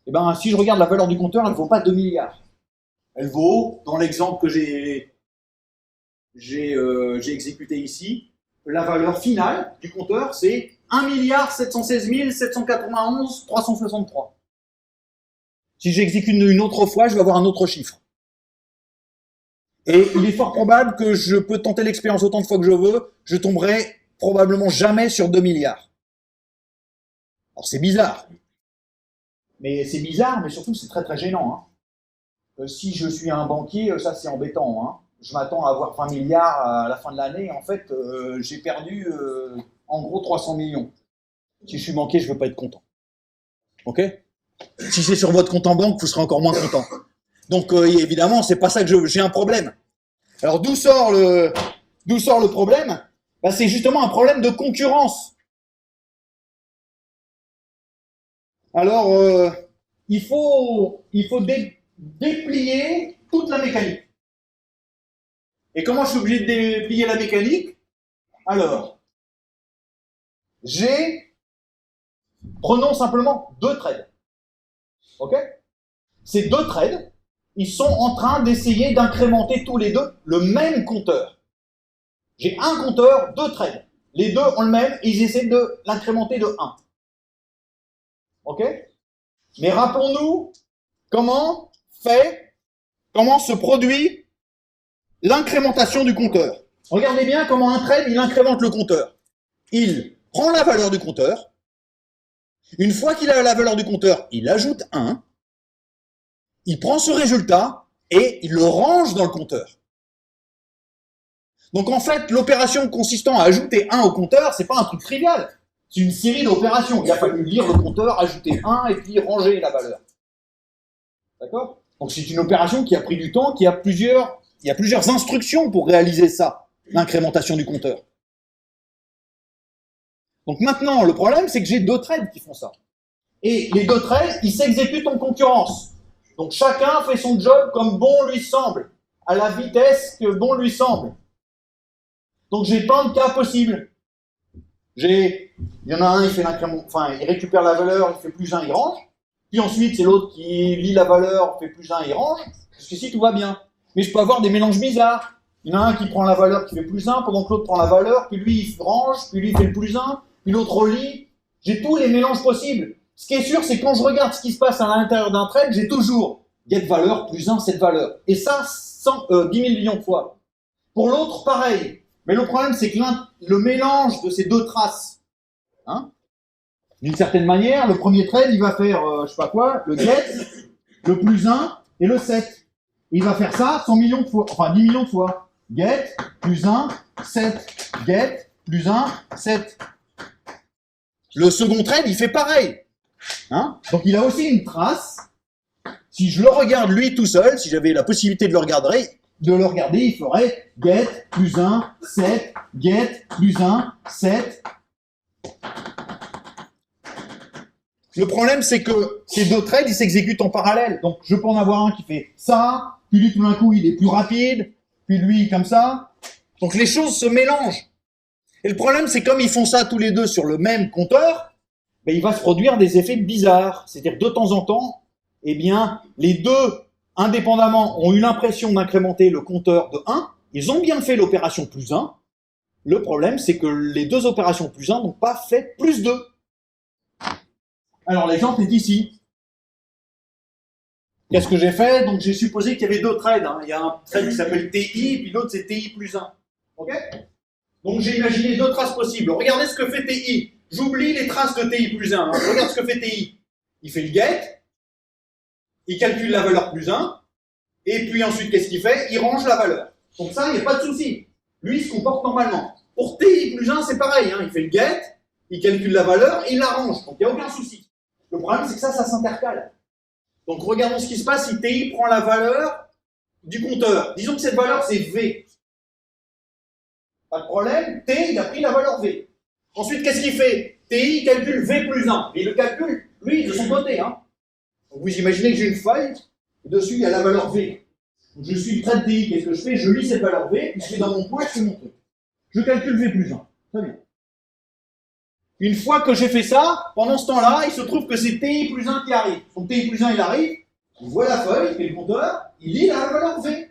Et bien, si je regarde la valeur du compteur, elle ne vaut pas 2 milliards. Elle vaut, dans l'exemple que j'ai exécuté ici, la valeur finale du compteur, c'est 1 716 791 363. Si j'exécute une autre fois, je vais avoir un autre chiffre. Et il est fort probable que je peux tenter l'expérience autant de fois que je veux, je tomberai probablement jamais sur 2 milliards. Alors c'est bizarre. Mais c'est bizarre, mais surtout c'est très très gênant. Hein. Si je suis un banquier, ça c'est embêtant. Hein. Je m'attends à avoir 20 milliards à la fin de l'année. En fait, j'ai perdu en gros 300 millions. Si je suis banquier, je ne veux pas être content. Ok? Si c'est sur votre compte en banque, vous serez encore moins content. Donc évidemment, c'est pas ça que j'ai un problème. Alors d'où sort le problème? Bah, c'est justement un problème de concurrence. Alors il faut déplier toute la mécanique. Et comment je suis obligé de déplier la mécanique? Alors, prenons simplement 2 trades. Ok? Ces 2 trades, ils sont en train d'essayer d'incrémenter tous les deux le même compteur. J'ai un compteur, 2 trades. Les deux ont le même et ils essaient de l'incrémenter de 1. Ok? Mais rappelons-nous comment se produit l'incrémentation du compteur. Regardez bien comment un trade, il incrémente le compteur. Il prend la valeur du compteur. Une fois qu'il a la valeur du compteur, il ajoute 1. Il prend ce résultat et il le range dans le compteur. Donc en fait, l'opération consistant à ajouter 1 au compteur, c'est pas un truc trivial. C'est une série d'opérations. Il a fallu lire le compteur, ajouter 1 et puis ranger la valeur. D'accord? Donc c'est une opération qui a pris du temps, il y a plusieurs instructions pour réaliser ça, l'incrémentation du compteur. Donc maintenant, le problème, c'est que j'ai 2 trades qui font ça. Et les 2 trades, ils s'exécutent en concurrence. Donc chacun fait son job comme bon lui semble, à la vitesse que bon lui semble. Donc j'ai plein de cas possibles. Il y en a un, il récupère la valeur, il fait plus 1, il range. Puis ensuite, c'est l'autre qui lit la valeur, fait plus 1, il range. Jusqu'ici, tout va bien. Mais je peux avoir des mélanges bizarres. Il y en a un qui prend la valeur qui fait plus 1, pendant que l'autre prend la valeur, puis lui, il range, puis lui, il fait le plus 1, puis l'autre relie. J'ai tous les mélanges possibles. Ce qui est sûr, c'est que quand je regarde ce qui se passe à l'intérieur d'un trade, j'ai toujours get valeur plus 1, cette valeur. Et ça, 10 millions de fois. Pour l'autre, pareil. Mais le problème, c'est que le mélange de ces 2 traces, hein, d'une certaine manière, le premier trade, il va faire, je sais pas quoi, le get, le plus 1 et le 7. Il va faire ça 100 millions de fois, enfin 10 millions de fois. Get, plus 1, 7. Get, plus 1, 7. Le second trade, il fait pareil. Hein? Donc il a aussi une trace. Si je le regarde lui tout seul, si j'avais la possibilité de le regarder, il ferait get, plus 1, 7, get, plus 1, 7. Le problème, c'est que ces 2 trades, ils s'exécutent en parallèle. Donc, je peux en avoir un qui fait ça, puis lui, tout d'un coup, il est plus rapide, puis lui, comme ça. Donc, les choses se mélangent. Et le problème, c'est comme ils font ça tous les deux sur le même compteur, ben, il va se produire des effets bizarres. C'est-à-dire de temps en temps, eh bien, les deux, indépendamment, ont eu l'impression d'incrémenter le compteur de 1. Ils ont bien fait l'opération plus 1. Le problème, c'est que les deux opérations plus 1 n'ont pas fait plus 2. Alors, l'exemple est ici. Qu'est-ce que j'ai fait? Donc, j'ai supposé qu'il y avait deux trades. Il y a un trade qui s'appelle TI, et puis l'autre, c'est TI plus 1. OK? Donc, j'ai imaginé deux traces possibles. Regardez ce que fait TI. J'oublie les traces de TI plus 1. Regarde ce que fait TI. Il fait le get, il calcule la valeur plus 1, et puis ensuite, qu'est-ce qu'il fait? Il range la valeur. Donc ça, il n'y a pas de souci. Lui, il se comporte normalement. Pour TI plus 1, c'est pareil. Il fait le get, il calcule la valeur, et il la range. Donc, il n'y a aucun souci. Le problème, c'est que ça s'intercale. Donc, regardons ce qui se passe si TI prend la valeur du compteur. Disons que cette valeur, c'est V. Pas de problème. T, il a pris la valeur V. Ensuite, qu'est-ce qu'il fait? TI calcule V plus 1. Et il le calcule, lui, de son côté. Donc, vous imaginez que j'ai une feuille, et dessus, il y a la valeur V. Donc, je suis près de TI, qu'est-ce que je fais? Je lis cette valeur V, puis je fais dans mon coin, je fais mon truc. Je calcule V plus 1. Très bien. Une fois que j'ai fait ça, pendant ce temps-là, il se trouve que c'est TI plus 1 qui arrive. Donc TI plus 1, il arrive, il voit la feuille, il fait le compteur, il lit la valeur V.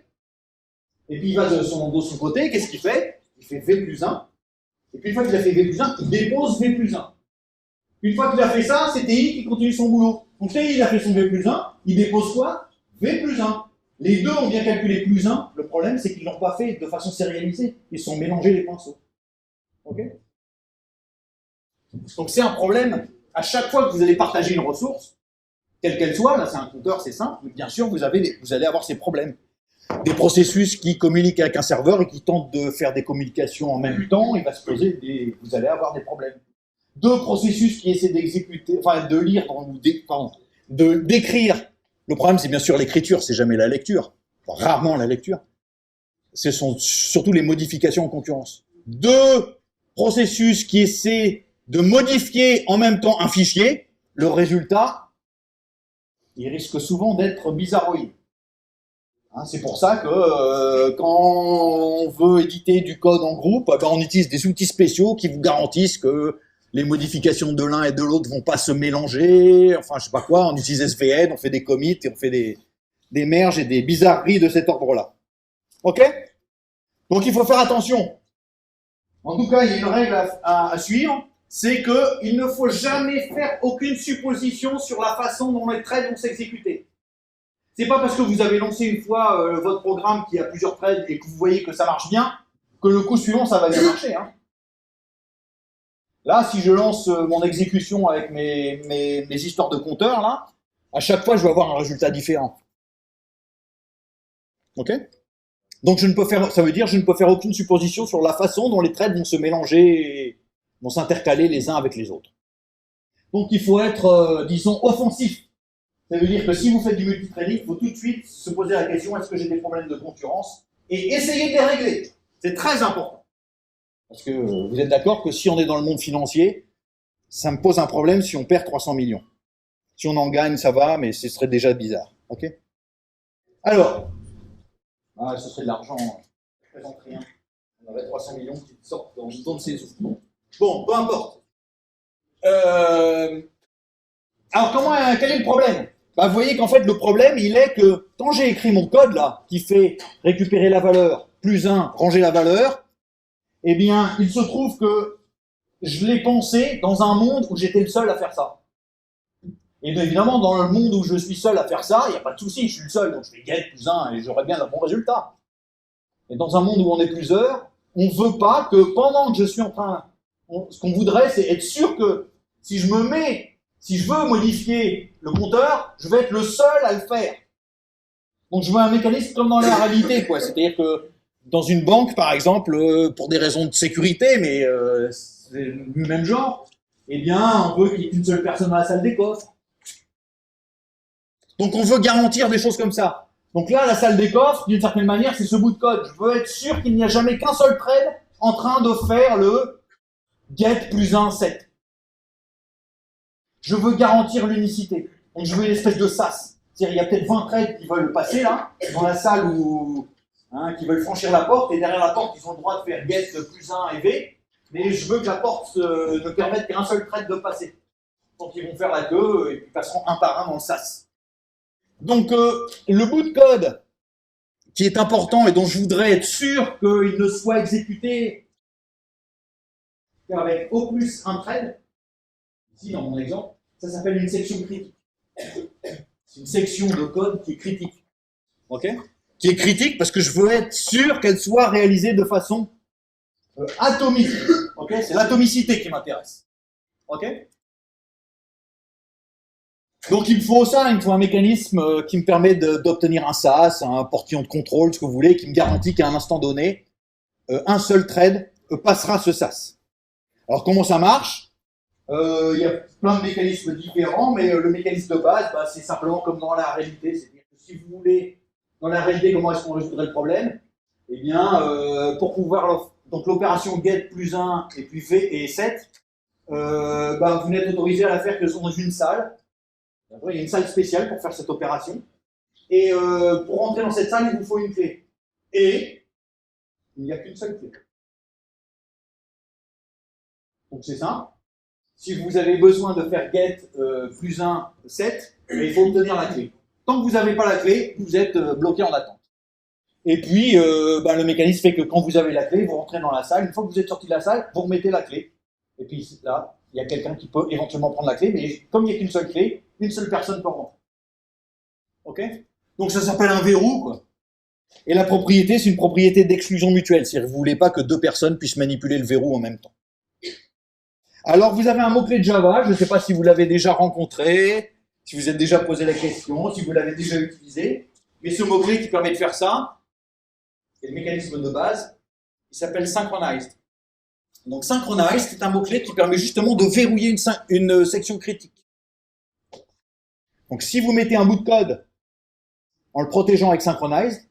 Et puis il va de son côté, qu'est-ce qu'il fait? Il fait V plus 1. Et puis une fois qu'il a fait V plus 1, il dépose V plus 1. Une fois qu'il a fait ça, c'est TI qui continue son boulot. Donc TI, il a fait son V plus 1, il dépose quoi? V plus 1. Les deux ont bien calculé plus 1. Le problème, c'est qu'ils ne l'ont pas fait de façon sérialisée. Ils se sont mélangés les pinceaux. OK? Donc c'est un problème, à chaque fois que vous allez partager une ressource, quelle qu'elle soit, là c'est un compteur, c'est simple, mais bien sûr vous allez avoir ces problèmes. Des processus qui communiquent avec un serveur et qui tentent de faire des communications en même temps, il va se poser vous allez avoir des problèmes. Deux processus qui essaient d'exécuter, enfin de lire, d'écrire. Le problème c'est bien sûr l'écriture, c'est jamais la lecture, enfin, rarement la lecture. Ce sont surtout les modifications en concurrence. Deux processus qui essaient de modifier en même temps un fichier, le résultat, il risque souvent d'être bizarroïde. C'est pour ça que quand on veut éditer du code en groupe, on utilise des outils spéciaux qui vous garantissent que les modifications de l'un et de l'autre vont pas se mélanger, enfin je sais pas quoi, on utilise SVN, on fait des commits et on fait des merges et des bizarreries de cet ordre-là. OK? Donc il faut faire attention. En tout cas, il y a une règle à suivre. C'est qu'il ne faut jamais faire aucune supposition sur la façon dont les trades vont s'exécuter. C'est pas parce que vous avez lancé une fois votre programme qui a plusieurs trades et que vous voyez que ça marche bien, que le coup suivant, ça va bien marcher. Là, si je lance mon exécution avec mes histoires de compteurs, là, à chaque fois, je vais avoir un résultat différent. OK? Donc, ça veut dire que je ne peux faire aucune supposition sur la façon dont les trades vont se mélanger vont s'intercaler les uns avec les autres. Donc il faut être, disons, offensif. Ça veut dire que si vous faites du multitrading, il faut tout de suite se poser la question, est-ce que j'ai des problèmes de concurrence? Et essayer de les régler. C'est très important. Parce que vous êtes d'accord que si on est dans le monde financier, ça me pose un problème si on perd 300 millions. Si on en gagne, ça va, mais ce serait déjà bizarre. OK? Alors, ce serait de l'argent, ça ne représente rien. On aurait 300 millions qui sortent dans ces sous. Bon, peu importe. Alors, quel est le problème? Vous voyez qu'en fait, le problème, il est que quand j'ai écrit mon code, là, qui fait récupérer la valeur, plus 1, ranger la valeur, eh bien, il se trouve que je l'ai pensé dans un monde où j'étais le seul à faire ça. Et bien évidemment, dans le monde où je suis seul à faire ça, il n'y a pas de souci, je suis le seul, donc je fais get plus 1 et j'aurai bien un bon résultat. Et dans un monde où on est plusieurs, on ne veut pas que pendant que je suis en train... Ce qu'on voudrait, c'est être sûr que si je veux modifier le compteur, je vais être le seul à le faire. Donc je veux un mécanisme comme dans la réalité, quoi. C'est-à-dire que dans une banque, par exemple, pour des raisons de sécurité, mais c'est du même genre, eh bien, on veut qu'il y ait une seule personne dans la salle des coffres. Donc on veut garantir des choses comme ça. Donc là, la salle des coffres, d'une certaine manière, c'est ce bout de code. Je veux être sûr qu'il n'y a jamais qu'un seul trade en train de faire le get plus 1, 7. Je veux garantir l'unicité. Donc je veux une espèce de sas. C'est-à-dire, il y a peut-être 20 trades qui veulent passer là, dans la salle qui veulent franchir la porte, et derrière la porte, ils ont le droit de faire get plus 1 et V. mais je veux que la porte ne permette qu'un seul thread de passer. Donc ils vont faire la queue et puis passeront un par un dans le sas. Donc le bout de code qui est important et dont je voudrais être sûr qu'il ne soit exécuté qu'avec au plus un thread, ici dans mon exemple, ça s'appelle une section critique. C'est une section de code qui est critique. Ok ? Qui est critique parce que je veux être sûr qu'elle soit réalisée de façon atomique. Ok ? C'est l'atomicité qui m'intéresse. Ok ? Donc il me faut ça, il me faut un mécanisme qui me permet d'obtenir un SAS, un portillon de contrôle, ce que vous voulez, qui me garantit qu'à un instant donné, un seul thread passera ce SAS. Alors comment ça marche ? Il y a plein de mécanismes différents, mais le mécanisme de base, c'est simplement comme dans la réalité. C'est-à-dire que si vous voulez, dans la réalité, comment est-ce qu'on résoudrait le problème ? Eh bien, pour pouvoir... Donc l'opération get plus 1 et puis v et 7, vous n'êtes autorisé à la faire que dans une salle. Il y a une salle spéciale pour faire cette opération. Et pour rentrer dans cette salle, il vous faut une clé. Et il n'y a qu'une seule clé. Donc c'est simple. Si vous avez besoin de faire get plus 1, 7, il faut obtenir la clé. Tant que vous n'avez pas la clé, vous êtes bloqué en attente. Et puis, le mécanisme fait que quand vous avez la clé, vous rentrez dans la salle. Une fois que vous êtes sorti de la salle, vous remettez la clé. Et puis là, il y a quelqu'un qui peut éventuellement prendre la clé, mais comme il n'y a qu'une seule clé, une seule personne peut rentrer. Ok ? Donc ça s'appelle un verrou, quoi. Et la propriété, c'est une propriété d'exclusion mutuelle. C'est-à-dire que vous ne voulez pas que deux personnes puissent manipuler le verrou en même temps. Alors, vous avez un mot-clé de Java, je ne sais pas si vous l'avez déjà rencontré, si vous êtes déjà posé la question, si vous l'avez déjà utilisé, mais ce mot-clé qui permet de faire ça, c'est le mécanisme de base, il s'appelle synchronized. Donc, synchronized, c'est un mot-clé qui permet justement de verrouiller une section critique. Donc, si vous mettez un bout de code en le protégeant avec synchronized,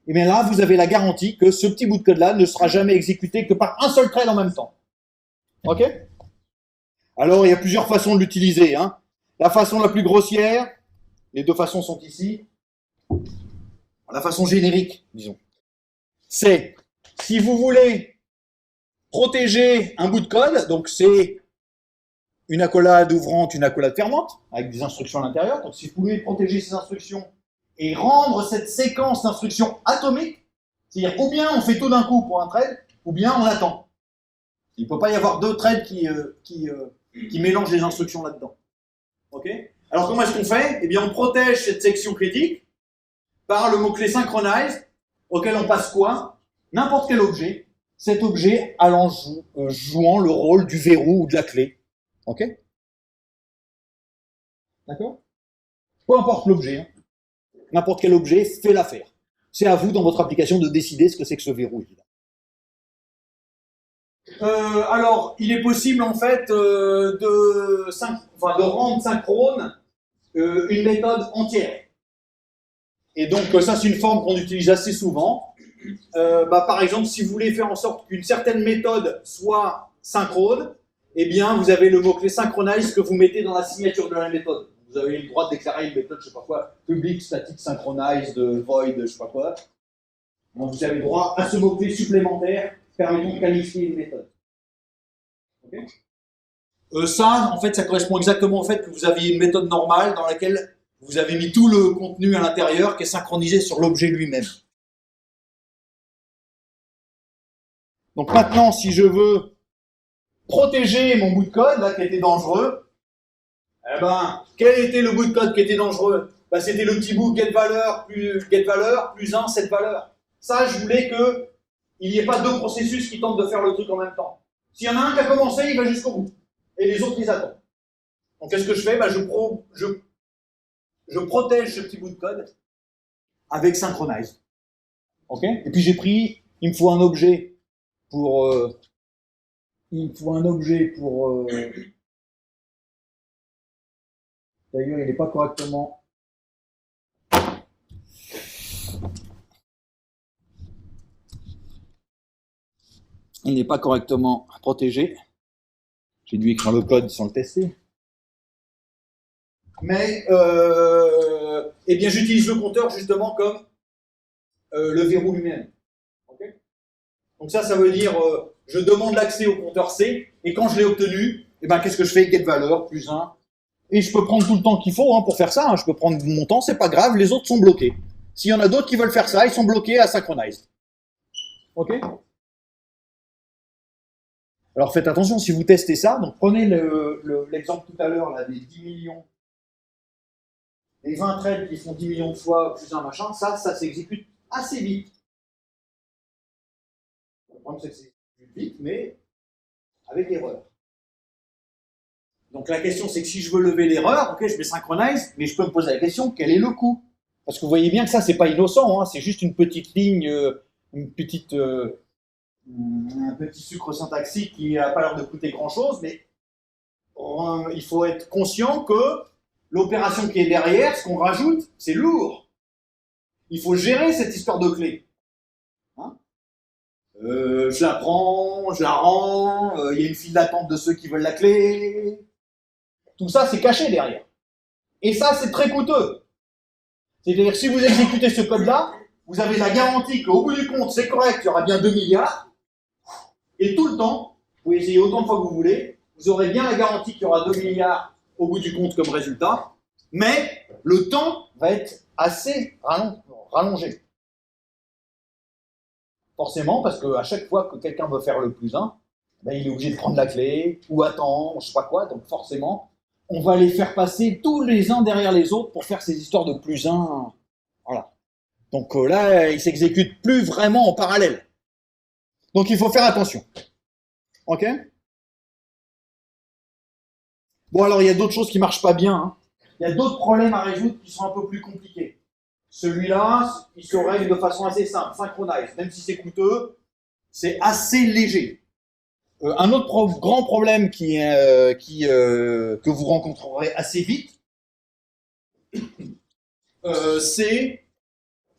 et bien là, vous avez la garantie que ce petit bout de code-là ne sera jamais exécuté que par un seul thread en même temps. Ok ? Alors, il y a plusieurs façons de l'utiliser. Hein. La façon la plus grossière, les deux façons sont ici. La façon générique, disons, c'est si vous voulez protéger un bout de code, donc c'est une accolade ouvrante, une accolade fermante, avec des instructions à l'intérieur. Donc, si vous voulez protéger ces instructions et rendre cette séquence d'instructions atomique, c'est-à-dire ou bien on fait tout d'un coup pour un thread, ou bien on attend. Il ne peut pas y avoir deux threads qui mélangent les instructions là-dedans. Ok ? Alors comment est-ce qu'on fait ? Eh bien, on protège cette section critique par le mot-clé synchronized, auquel on passe quoi ? N'importe quel objet. Cet objet jouant le rôle du verrou ou de la clé. Ok ? D'accord ? Peu importe l'objet. Hein. N'importe quel objet fait l'affaire. C'est à vous, dans votre application, de décider ce que c'est que ce verrou, évidemment. Alors, il est possible, en fait, de rendre synchrone une méthode entière. Et donc, ça, c'est une forme qu'on utilise assez souvent. Par exemple, si vous voulez faire en sorte qu'une certaine méthode soit synchrone, eh bien, vous avez le mot-clé synchronize que vous mettez dans la signature de la méthode. Vous avez le droit de déclarer une méthode, je sais pas quoi, public, static, synchronized, void, je sais pas quoi. Donc, vous avez le droit à ce mot-clé supplémentaire permettant de qualifier une méthode. Okay. Ça, en fait, ça correspond exactement au fait que vous aviez une méthode normale dans laquelle vous avez mis tout le contenu à l'intérieur qui est synchronisé sur l'objet lui-même. Donc maintenant, si je veux protéger mon bout de code, là, qui était dangereux, eh ben, quel était le bout de code qui était dangereux ? C'était le petit bout getValeur plus 1, cette valeur. Ça, je voulais qu'il n'y ait pas deux processus qui tentent de faire le truc en même temps. S'il y en a un qui a commencé, il va jusqu'au bout. Et les autres, ils attendent. Donc, qu'est-ce que je fais ? Je protège ce petit bout de code avec synchronize. Ok ? Et puis, il me faut un objet pour... D'ailleurs, il n'est pas correctement... Il n'est pas correctement protégé. J'ai dû écrire le code sans le tester. Mais, eh bien, j'utilise le compteur justement comme le verrou lui-même. Okay ? Donc ça veut dire, je demande l'accès au compteur C, et quand je l'ai obtenu, eh ben, qu'est-ce que je fais? Get valeur, plus 1. Et je peux prendre tout le temps qu'il faut pour faire ça. Je peux prendre mon temps, c'est pas grave, les autres sont bloqués. S'il y en a d'autres qui veulent faire ça, ils sont bloqués à Synchronized. Ok? Alors faites attention, si vous testez ça, donc prenez l'exemple tout à l'heure là, des 10 millions, les 20 threads qui font 10 millions de fois, plus un machin, ça s'exécute assez vite. Le problème c'est que c'est vite, mais avec erreur. Donc la question c'est que si je veux lever l'erreur, ok, je mets Synchronize, mais je peux me poser la question, quel est le coût? Parce que vous voyez bien que ça c'est pas innocent, c'est juste une petite ligne, un petit sucre syntaxique qui n'a pas l'air de coûter grand-chose, mais il faut être conscient que l'opération qui est derrière, ce qu'on rajoute, c'est lourd. Il faut gérer cette histoire de clé. Je la prends, je la rends, il y a une file d'attente de ceux qui veulent la clé. Tout ça, c'est caché derrière. Et ça, c'est très coûteux. C'est-à-dire, si vous exécutez ce code-là, vous avez la garantie qu'au bout du compte, c'est correct, il y aura bien 2 milliards. Et tout le temps, vous pouvez essayer autant de fois que vous voulez, vous aurez bien la garantie qu'il y aura 2 milliards au bout du compte comme résultat. Mais le temps va être assez rallongé. Forcément, parce qu'à chaque fois que quelqu'un veut faire le plus 1, ben, il est obligé de prendre la clé, ou attendre, je sais pas quoi, donc forcément, on va les faire passer tous les uns derrière les autres pour faire ces histoires de plus 1. Voilà. Donc là, ils s'exécutent plus vraiment en parallèle. Donc il faut faire attention. Ok? Bon, alors il y a d'autres choses qui marchent pas bien. Il y a d'autres problèmes à résoudre qui sont un peu plus compliqués. Celui-là, il se règle de façon assez simple, Synchronize. Même si c'est coûteux, c'est assez léger. Un autre grand problème que vous rencontrerez assez vite, c'est,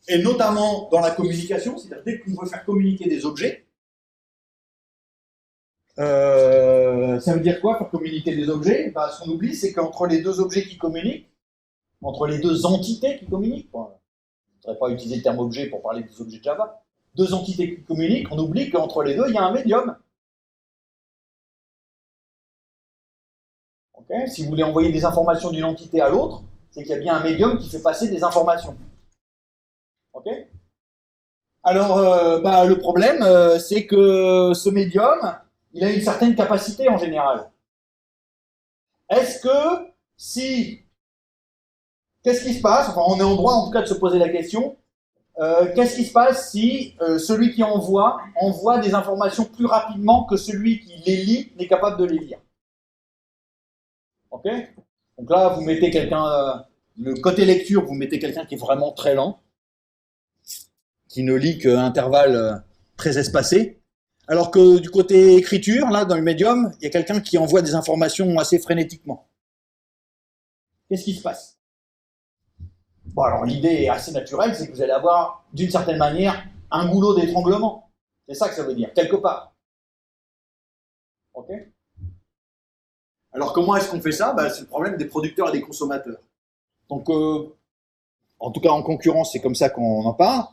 et notamment dans la communication, c'est-à-dire dès qu'on veut faire communiquer des objets, ça veut dire quoi, faire communiquer des objets? Ce qu'on oublie, c'est qu'entre les deux objets qui communiquent, entre les deux entités qui communiquent, je ne voudrais pas utiliser le terme objet pour parler des objets de Java, deux entités qui communiquent, on oublie qu'entre les deux, il y a un médium. Okay. Si vous voulez envoyer des informations d'une entité à l'autre, c'est qu'il y a bien un médium qui fait passer des informations. Ok? Alors, le problème, c'est que ce médium, il a une certaine capacité en général. Est-ce que si... Qu'est-ce qui se passe? Enfin, on est en droit en tout cas de se poser la question. Qu'est-ce qui se passe si celui qui envoie des informations plus rapidement que celui qui les lit n'est capable de les lire? Ok? Donc là, vous mettez quelqu'un, le côté lecture, vous mettez quelqu'un qui est vraiment très lent, qui ne lit qu'à intervalles très espacés. Alors que du côté écriture, là, dans le médium, il y a quelqu'un qui envoie des informations assez frénétiquement. Qu'est-ce qui se passe? Bon, alors l'idée est assez naturelle, c'est que vous allez avoir, d'une certaine manière, un goulot d'étranglement. C'est ça que ça veut dire, quelque part. Ok? Alors comment est-ce qu'on fait ça? C'est le problème des producteurs et des consommateurs. Donc, en tout cas en concurrence, c'est comme ça qu'on en parle.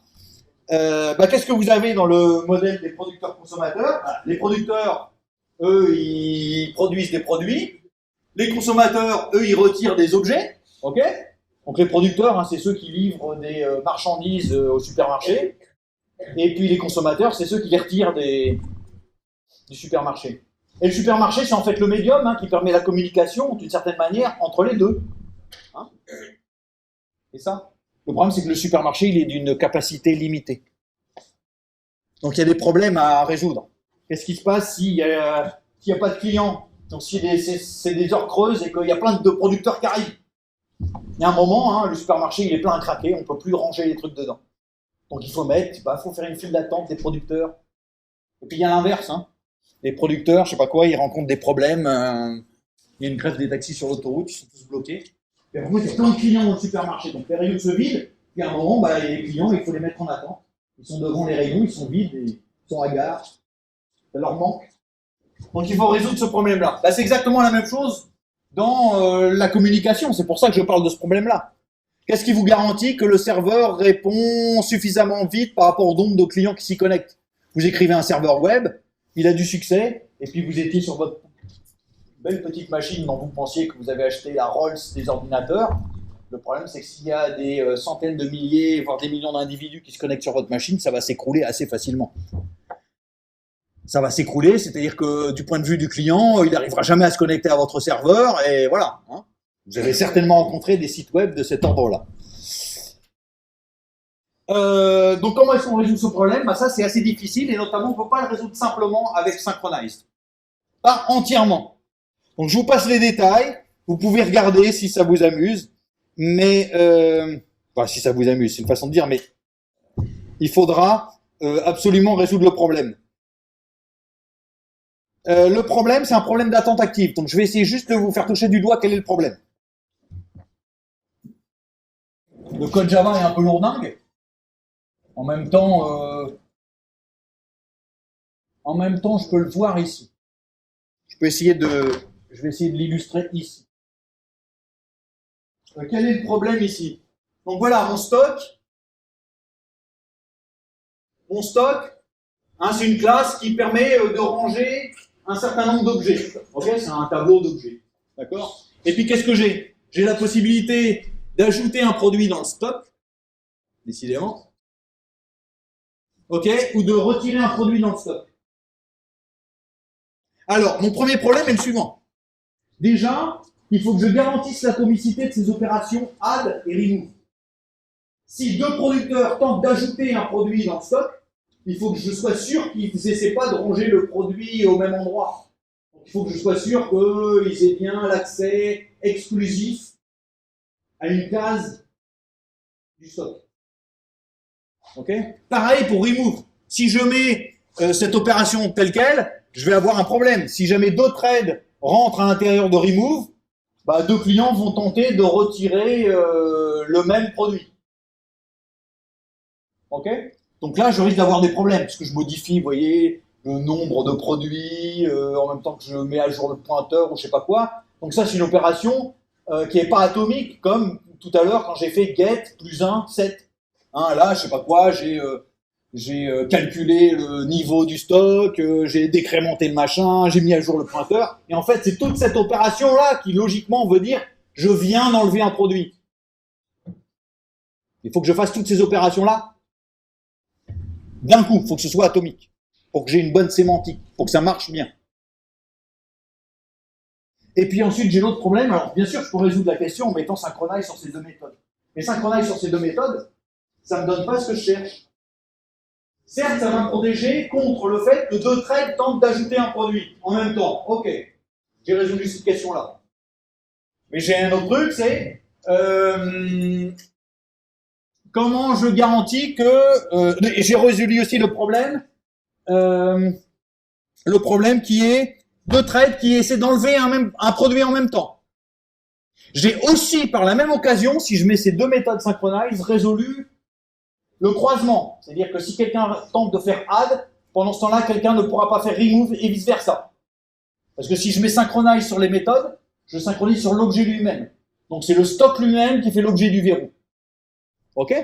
Qu'est-ce que vous avez dans le modèle des producteurs-consommateurs? Les producteurs, eux, ils produisent des produits. Les consommateurs, eux, ils retirent des objets. Ok? Donc les producteurs, c'est ceux qui livrent des marchandises au supermarché. Et puis les consommateurs, c'est ceux qui les retirent du supermarché. Et le supermarché, c'est en fait le médium qui permet la communication, d'une certaine manière, entre les deux. C'est ça. Le problème, c'est que le supermarché, il est d'une capacité limitée. Donc il y a des problèmes à résoudre. Qu'est-ce qui se passe s'il n'y a pas de clients? Donc si c'est des heures creuses et qu'il y a plein de producteurs qui arrivent. Il y a un moment, le supermarché, il est plein à craquer, on ne peut plus ranger les trucs dedans. Donc il faut faut faire une file d'attente des producteurs. Et puis il y a l'inverse, Les producteurs, je sais pas quoi, ils rencontrent des problèmes. Il y a une grève des taxis sur l'autoroute, ils sont tous bloqués. Et par contre, il y a plein de clients dans le supermarché, donc les rayons se vident. Puis à un moment, les clients, il faut les mettre en attente. Ils sont devant les rayons, ils sont vides, et ils sont hagards. Ça leur manque. Donc il faut résoudre ce problème-là. C'est exactement la même chose dans la communication. C'est pour ça que je parle de ce problème-là. Qu'est-ce qui vous garantit que le serveur répond suffisamment vite par rapport au nombre de clients qui s'y connectent? Vous écrivez un serveur web, il a du succès, et puis vous étiez sur votre belle petite machine dont vous pensiez que vous avez acheté la Rolls des ordinateurs. Le problème, c'est que s'il y a des centaines de milliers, voire des millions d'individus qui se connectent sur votre machine, ça va s'écrouler assez facilement. Ça va s'écrouler, c'est-à-dire que du point de vue du client, il n'arrivera jamais à se connecter à votre serveur, et voilà. Hein. Vous avez certainement rencontré des sites web de cet ordre-là. Donc comment est-ce qu'on résout ce problème? Ça c'est assez difficile, et notamment on ne peut pas le résoudre simplement avec Synchronized. Pas entièrement. Donc je vous passe les détails, vous pouvez regarder si ça vous amuse, mais si ça vous amuse, c'est une façon de dire, mais il faudra absolument résoudre le problème. Le problème, c'est un problème d'attente active. Donc je vais essayer juste de vous faire toucher du doigt quel est le problème. Le code Java est un peu lourdingue. En même temps, je peux le voir ici. Je vais essayer de l'illustrer ici. Quel est le problème ici? Donc voilà, mon stock. Hein, c'est une classe qui permet de ranger un certain nombre d'objets. Ok, c'est un tableau d'objets. D'accord? Et puis qu'est-ce que j'ai? J'ai la possibilité d'ajouter un produit dans le stock, décidément. Ok, ou de retirer un produit dans le stock. Alors, mon premier problème est le suivant. Déjà, il faut que je garantisse l'atomicité de ces opérations add et remove. Si deux producteurs tentent d'ajouter un produit dans le stock, il faut que je sois sûr qu'ils n'essaient pas de ranger le produit au même endroit. Donc, il faut que je sois sûr qu'ils aient bien l'accès exclusif à une case du stock. Ok? Pareil pour remove. Si je mets cette opération telle quelle, je vais avoir un problème. Si jamais deux threads rentrent à l'intérieur de remove, deux clients vont tenter de retirer le même produit. Ok? Donc là, je risque d'avoir des problèmes, parce que je modifie, vous voyez, le nombre de produits, en même temps que je mets à jour le pointeur ou je sais pas quoi. Donc ça, c'est une opération qui n'est pas atomique, comme tout à l'heure quand j'ai fait get plus 1, 7. Hein, là, je sais pas quoi, j'ai calculé le niveau du stock, j'ai décrémenté le machin, j'ai mis à jour le pointeur. Et en fait, c'est toute cette opération-là qui, logiquement, veut dire je viens d'enlever un produit. Il faut que je fasse toutes ces opérations-là d'un coup, il faut que ce soit atomique, pour que j'ai une bonne sémantique, pour que ça marche bien. Et puis ensuite, j'ai l'autre problème. Alors, bien sûr, je peux résoudre la question en mettant Synchronize sur ces deux méthodes. Mais Synchronize sur ces deux méthodes, ça ne me donne pas ce que je cherche. Certes, ça va me protéger contre le fait que deux threads tentent d'ajouter un produit en même temps. Ok, j'ai résolu cette question-là. Mais j'ai un autre truc, c'est comment je garantis que... j'ai résolu aussi le problème qui est deux threads qui essaient d'enlever un produit en même temps. J'ai aussi, par la même occasion, si je mets ces deux méthodes Synchronize, résolu le croisement. C'est-à-dire que si quelqu'un tente de faire add, pendant ce temps-là, quelqu'un ne pourra pas faire remove et vice-versa. Parce que si je mets Synchronize sur les méthodes, je synchronise sur l'objet lui-même. Donc c'est le stock lui-même qui fait l'objet du verrou. Ok?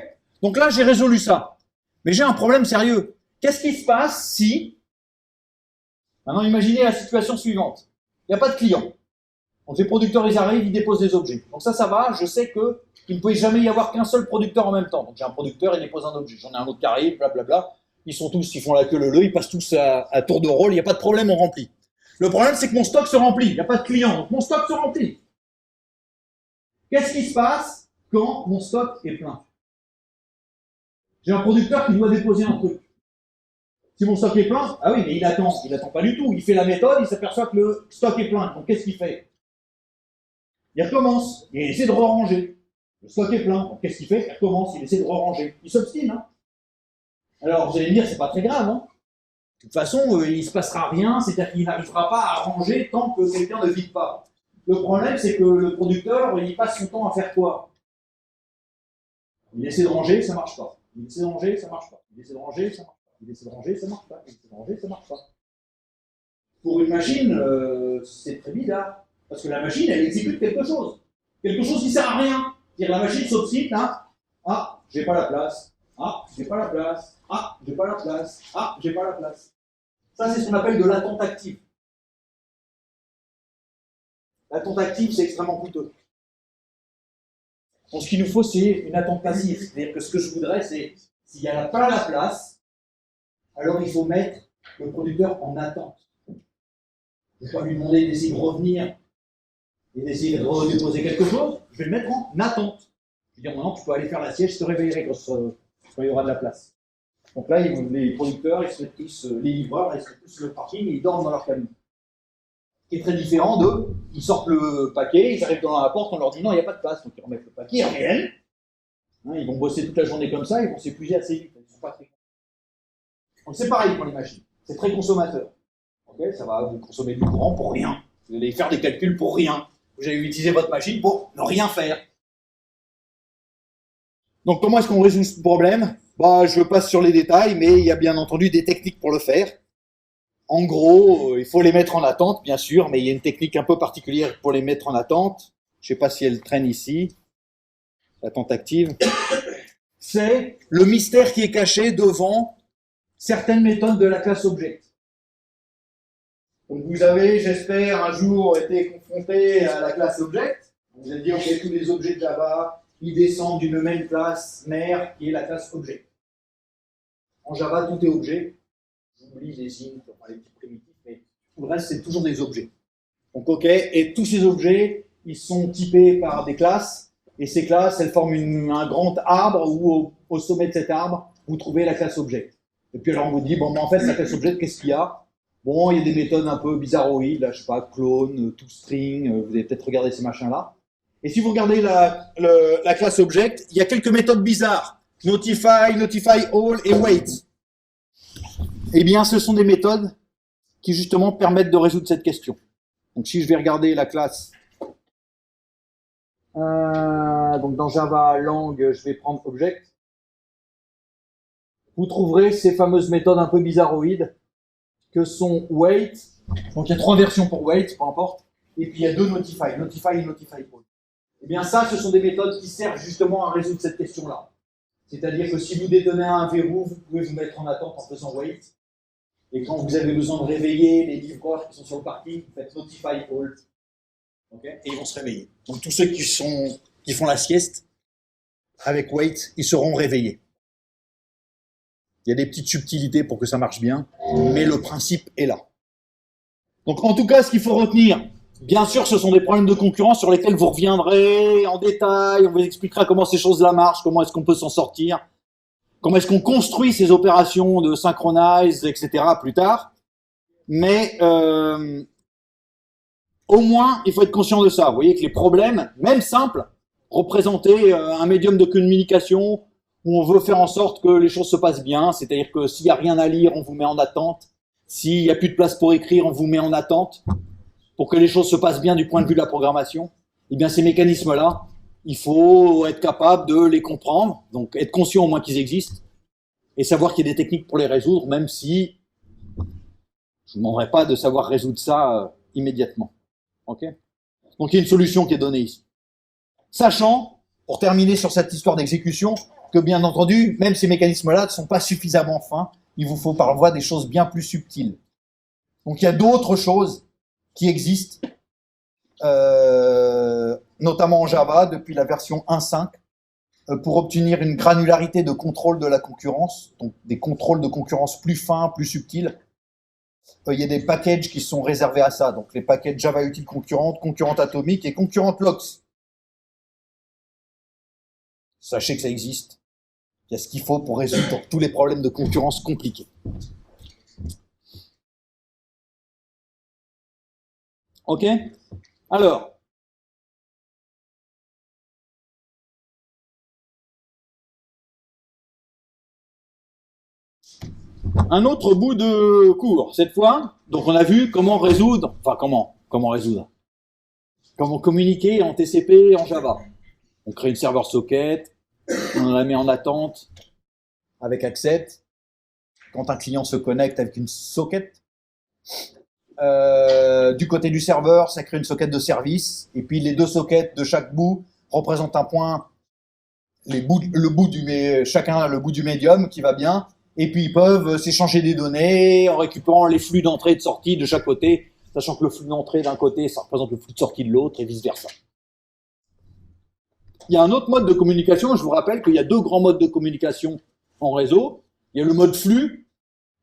Donc là, j'ai résolu ça. Mais j'ai un problème sérieux. Qu'est-ce qui se passe si... Maintenant, imaginez la situation suivante. Il n'y a pas de client. Donc les producteurs, ils arrivent, ils déposent des objets. Donc ça va, je sais qu'il ne peut jamais y avoir qu'un seul producteur en même temps. Donc j'ai un producteur, il dépose un objet. J'en ai un autre qui arrive, blablabla. Ils font la queue leu, ils passent tous à tour de rôle, il n'y a pas de problème, on remplit. Le problème, c'est que mon stock se remplit. Il n'y a pas de client, donc mon stock se remplit. Qu'est-ce qui se passe quand mon stock est plein? J'ai un producteur qui doit déposer un truc. Si mon stock est plein, ah oui, mais il attend pas du tout. Il fait la méthode, il s'aperçoit que le stock est plein. Donc qu'est-ce qu'il fait? Il recommence, il essaie de re-ranger. Le stock est plein, donc qu'est-ce qu'il fait? Il recommence, il essaie de re-ranger. Il s'obstine, hein. Alors vous allez me dire, c'est pas très grave, hein. De toute façon, il se passera rien, c'est-à-dire qu'il n'arrivera pas à ranger tant que quelqu'un ne vide pas. Le problème, c'est que le producteur, il passe son temps à faire quoi? Il essaie de ranger, ça marche pas. Il essaie de ranger, ça marche pas. Il essaie de ranger, ça marche pas. Il essaie de ranger, ça marche pas. Il essaie de ranger, ça marche pas. Pour une machine, c'est très bizarre. Parce que la machine, elle exécute quelque chose. Quelque chose qui sert à rien. C'est-à-dire la machine s'obstine, hein. Ah, j'ai pas la place. Ah, j'ai pas la place. Ah, j'ai pas la place. Ah, j'ai pas la place. Ça, c'est ce qu'on appelle de l'attente active. L'attente active, c'est extrêmement coûteux. Donc, ce qu'il nous faut, c'est une attente passive. C'est-à-dire que ce que je voudrais, c'est, s'il n'y a pas la place, alors il faut mettre le producteur en attente. Je ne vais pas lui demander d'essayer de revenir et d'essayer de redéposer quelque chose. Je vais le mettre en attente. Je vais dire, maintenant, tu peux aller faire la sieste, je te réveillerai quand il y aura de la place. Donc là, les producteurs, ils se mettent tous, les livreurs, ils se mettent tous sur le parking et ils dorment dans leur cabine. Ce qui est très différent de, ils sortent le paquet, ils arrivent dans la porte, on leur dit non, il n'y a pas de place. Donc ils remettent le paquet, ils reviennent. Ils vont bosser toute la journée comme ça, ils vont s'épuiser assez vite. Ils sont pas très... Donc c'est pareil pour les machines. C'est très consommateur. Okay, ça va vous consommer du courant pour rien. Vous allez faire des calculs pour rien. Vous allez utiliser votre machine pour ne rien faire. Donc comment est-ce qu'on résout ce problème? Je passe sur les détails, mais il y a bien entendu des techniques pour le faire. En gros, il faut les mettre en attente, bien sûr, mais il y a une technique un peu particulière pour les mettre en attente. Je ne sais pas si elle traîne ici. L'attente active. C'est le mystère qui est caché devant certaines méthodes de la classe Object. Donc vous avez, j'espère, un jour été confronté à la classe Object. Vous allez dire, ok, tous les objets de Java, ils descendent d'une même classe mère qui est la classe Object. En Java, tout est objet. J'oublie les signes, les petits primitifs, mais tout le reste, c'est toujours des objets. Donc, ok, et tous ces objets, ils sont typés par des classes, et ces classes, elles forment un grand arbre, où au sommet de cet arbre, vous trouvez la classe Object. Et puis alors, on vous dit, bon, mais en fait, la classe Object, qu'est-ce qu'il y a? Bon, il y a des méthodes un peu bizarroïdes, là, je sais pas, clone, toString, vous avez peut-être regardé ces machins-là. Et si vous regardez la classe Object, il y a quelques méthodes bizarres. Notify, Notify All et Wait. Eh bien, ce sont des méthodes qui, justement, permettent de résoudre cette question. Donc, si je vais regarder la classe, donc dans Java Lang, je vais prendre Object. Vous trouverez ces fameuses méthodes un peu bizarroïdes que sont Wait. Donc, il y a 3 versions pour Wait, peu importe. Et puis, il y a 2 Notify, Notify et Notify All. Eh bien, ça, ce sont des méthodes qui servent justement à résoudre cette question-là. C'est-à-dire que si vous détenez un verrou, vous pouvez vous mettre en attente en faisant Wait. Et quand vous avez besoin de réveiller les livreurs qui sont sur le parking, vous faites Notify All. Okay, et ils vont se réveiller. Donc tous ceux qui font la sieste, avec Wait, ils seront réveillés. Il y a des petites subtilités pour que ça marche bien, mais le principe est là. Donc en tout cas, ce qu'il faut retenir, bien sûr, ce sont des problèmes de concurrence sur lesquels vous reviendrez en détail, on vous expliquera comment ces choses-là marchent, comment est-ce qu'on peut s'en sortir, comment est-ce qu'on construit ces opérations de synchronize, etc. plus tard. Mais au moins, il faut être conscient de ça. Vous voyez que les problèmes, même simples, représenter un médium de communication où on veut faire en sorte que les choses se passent bien, c'est-à-dire que s'il n'y a rien à lire, on vous met en attente. S'il n'y a plus de place pour écrire, on vous met en attente. Pour que les choses se passent bien du point de vue de la programmation, eh bien ces mécanismes-là, il faut être capable de les comprendre, donc être conscient au moins qu'ils existent, et savoir qu'il y a des techniques pour les résoudre, même si je ne demanderai pas de savoir résoudre ça immédiatement. Okay, donc il y a une solution qui est donnée ici. Sachant, pour terminer sur cette histoire d'exécution, que bien entendu, même ces mécanismes-là ne sont pas suffisamment fins, il vous faut par voie des choses bien plus subtiles. Donc il y a d'autres choses qui existent, notamment en Java, depuis la version 1.5, pour obtenir une granularité de contrôle de la concurrence, donc des contrôles de concurrence plus fins, plus subtils. Il y a des packages qui sont réservés à ça, donc les packages Java Util concurrente, concurrente atomique et concurrente LOX. Sachez que ça existe. Il y a ce qu'il faut pour résoudre tous les problèmes de concurrence compliqués. Ok? Alors, un autre bout de cours, cette fois. Donc, on a vu comment résoudre, enfin, comment résoudre? Comment communiquer en TCP et en Java. On crée une serveur socket, on la met en attente avec accept. Quand un client se connecte avec une socket, du côté du serveur, ça crée une socket de service, et puis les 2 sockets de chaque bout représentent un point, chacun a le bout du médium qui va bien, Et puis ils peuvent s'échanger des données en récupérant les flux d'entrée et de sortie de chaque côté, sachant que le flux d'entrée d'un côté, ça représente le flux de sortie de l'autre et vice-versa. Il y a un autre mode de communication, je vous rappelle qu'il y a deux grands modes de communication en réseau. Il y a le mode flux,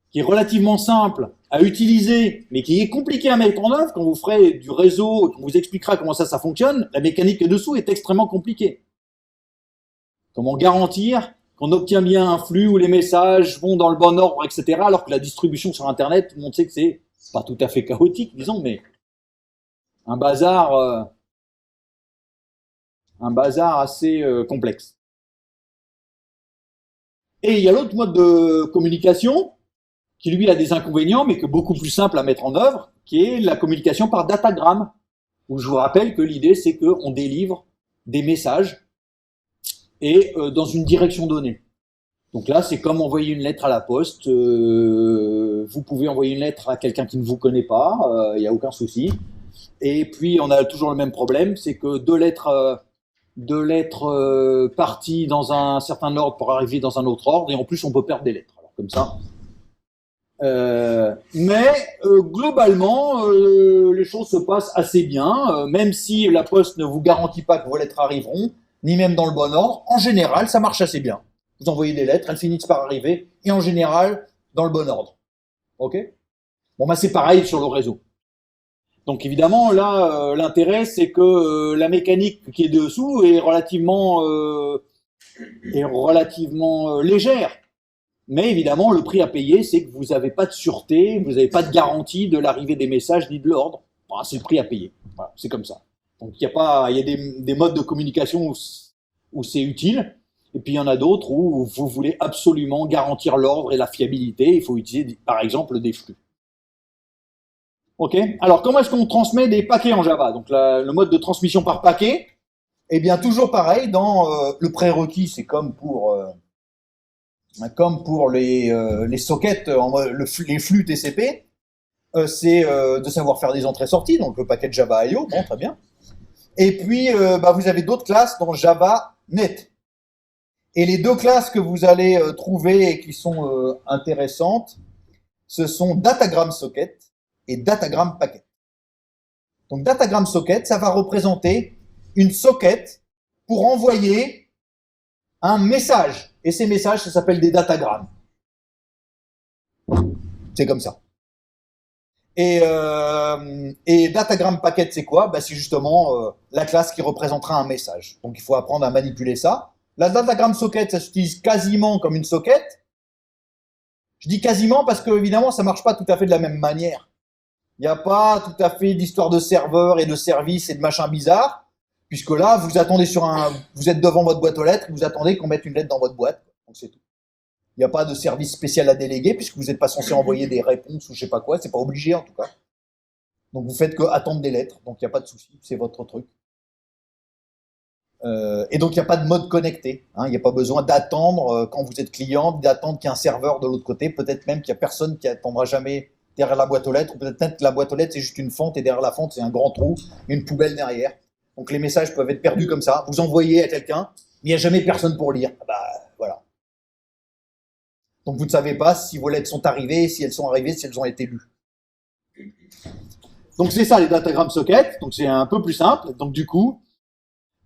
qui est relativement simple à utiliser, mais qui est compliqué à mettre en œuvre. Quand vous ferez du réseau, qu'on vous expliquera comment ça fonctionne, la mécanique dessous est extrêmement compliquée. Comment garantir qu'on obtient bien un flux où les messages vont dans le bon ordre, etc., alors que la distribution sur Internet, tout le monde sait que c'est pas tout à fait chaotique, disons, mais un bazar assez complexe. Et il y a l'autre mode de communication, qui lui a des inconvénients, mais que beaucoup plus simple à mettre en œuvre, qui est la communication par datagramme, où je vous rappelle que l'idée, c'est qu'on délivre des messages et dans une direction donnée. Donc là, c'est comme envoyer une lettre à la poste. Vous pouvez envoyer une lettre à quelqu'un qui ne vous connaît pas, il n'y a aucun souci. Et puis, on a toujours le même problème, c'est que deux lettres parties dans un certain ordre pour arriver dans un autre ordre, et en plus, on peut perdre des lettres. Alors, comme ça. Globalement, les choses se passent assez bien, même si la poste ne vous garantit pas que vos lettres arriveront, ni même dans le bon ordre. En général, ça marche assez bien. Vous envoyez des lettres, elles finissent par arriver, et en général, dans le bon ordre. Ok ? Bon, bah c'est pareil sur le réseau. Donc évidemment, là, l'intérêt, c'est que la mécanique qui est dessous est relativement légère. Mais évidemment, le prix à payer, c'est que vous n'avez pas de sûreté, vous n'avez pas de garantie de l'arrivée des messages ni de l'ordre. Enfin, c'est le prix à payer. Voilà, c'est comme ça. Donc il y a des modes de communication où c'est utile, et puis il y en a d'autres où vous voulez absolument garantir l'ordre et la fiabilité. Il faut utiliser, par exemple, des flux. Ok. Alors comment est-ce qu'on transmet des paquets en Java? Donc le mode de transmission par paquet, eh bien toujours pareil. Dans le prérequis, c'est comme pour les sockets, les flux TCP, c'est de savoir faire des entrées-sorties, donc le paquet Java IO, bon, très bien. Et puis, vous avez d'autres classes dans Java Net. Et les deux classes que vous allez trouver et qui sont intéressantes, ce sont Datagram Socket et Datagram Packet. Donc Datagram Socket, ça va représenter une socket pour envoyer un message. Et ces messages, ça s'appelle des datagrammes. C'est comme ça. Et Datagram Packet, c'est quoi? C'est justement la classe qui représentera un message. Donc il faut apprendre à manipuler ça. La Datagram Socket, ça s'utilise quasiment comme une socket. Je dis quasiment parce que évidemment, ça marche pas tout à fait de la même manière. Il n'y a pas tout à fait d'histoire de serveur et de service et de machin bizarre, puisque là, vous êtes devant votre boîte aux lettres, vous attendez qu'on mette une lettre dans votre boîte. Donc c'est tout. Il n'y a pas de service spécial à déléguer, puisque vous n'êtes pas censé envoyer des réponses ou je sais pas quoi, c'est pas obligé en tout cas. Donc vous faites que attendre des lettres, donc il n'y a pas de souci, c'est votre truc. Et donc il n'y a pas de mode connecté, il n'y a pas besoin d'attendre quand vous êtes client, d'attendre qu'il y ait un serveur de l'autre côté, peut-être même qu'il n'y a personne qui attendra jamais derrière la boîte aux lettres, ou peut-être que la boîte aux lettres c'est juste une fente et derrière la fente c'est un grand trou, une poubelle derrière. Donc les messages peuvent être perdus comme ça, vous envoyez à quelqu'un, mais il n'y a jamais personne pour lire. Voilà. Donc vous ne savez pas si vos lettres sont arrivées, si elles sont arrivées, si elles ont été lues. Donc c'est ça les datagram sockets, donc c'est un peu plus simple. Donc du coup,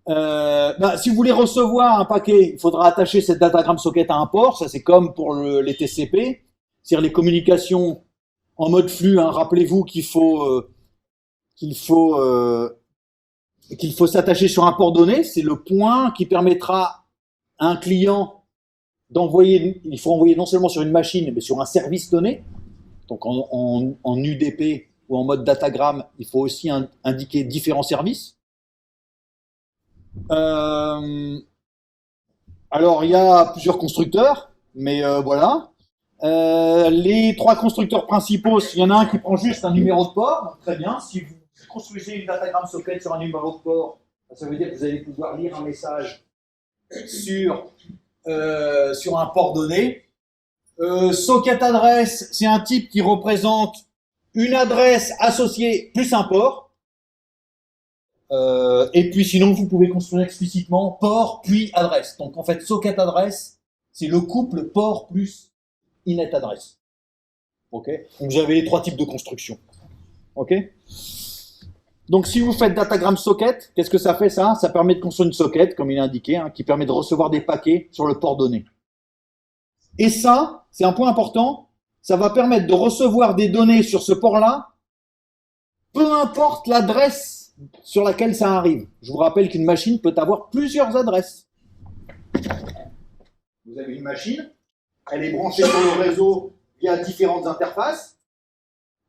si vous voulez recevoir un paquet, il faudra attacher cette datagram socket à un port. Ça c'est comme pour les TCP, c'est-à-dire les communications en mode flux. Rappelez-vous qu'il faut s'attacher sur un port donné. C'est le point qui permettra à un client d'envoyer. Il faut envoyer non seulement sur une machine, mais sur un service donné. Donc en UDP ou en mode datagram, il faut aussi indiquer différents services. Alors il y a plusieurs constructeurs, mais voilà. Les trois constructeurs principaux, il y en a un qui prend juste un numéro de port, donc très bien. Si vous construisez une datagram socket sur un numéro de port, ça veut dire que vous allez pouvoir lire un message sur un port donné. Socket adresse, c'est un type qui représente une adresse associée plus un port. Et puis sinon, vous pouvez construire explicitement port puis adresse. Donc en fait, socket adresse, c'est le couple port plus inet address. Ok. Donc vous avez les trois types de construction. Ok. Donc si vous faites datagram socket, qu'est-ce que ça fait ça? Ça permet de construire une socket, comme il est indiqué, hein, qui permet de recevoir des paquets sur le port donné. Et ça, c'est un point important, ça va permettre de recevoir des données sur ce port-là, peu importe l'adresse sur laquelle ça arrive. Je vous rappelle qu'une machine peut avoir plusieurs adresses. Vous avez une machine, elle est branchée sur le réseau via différentes interfaces,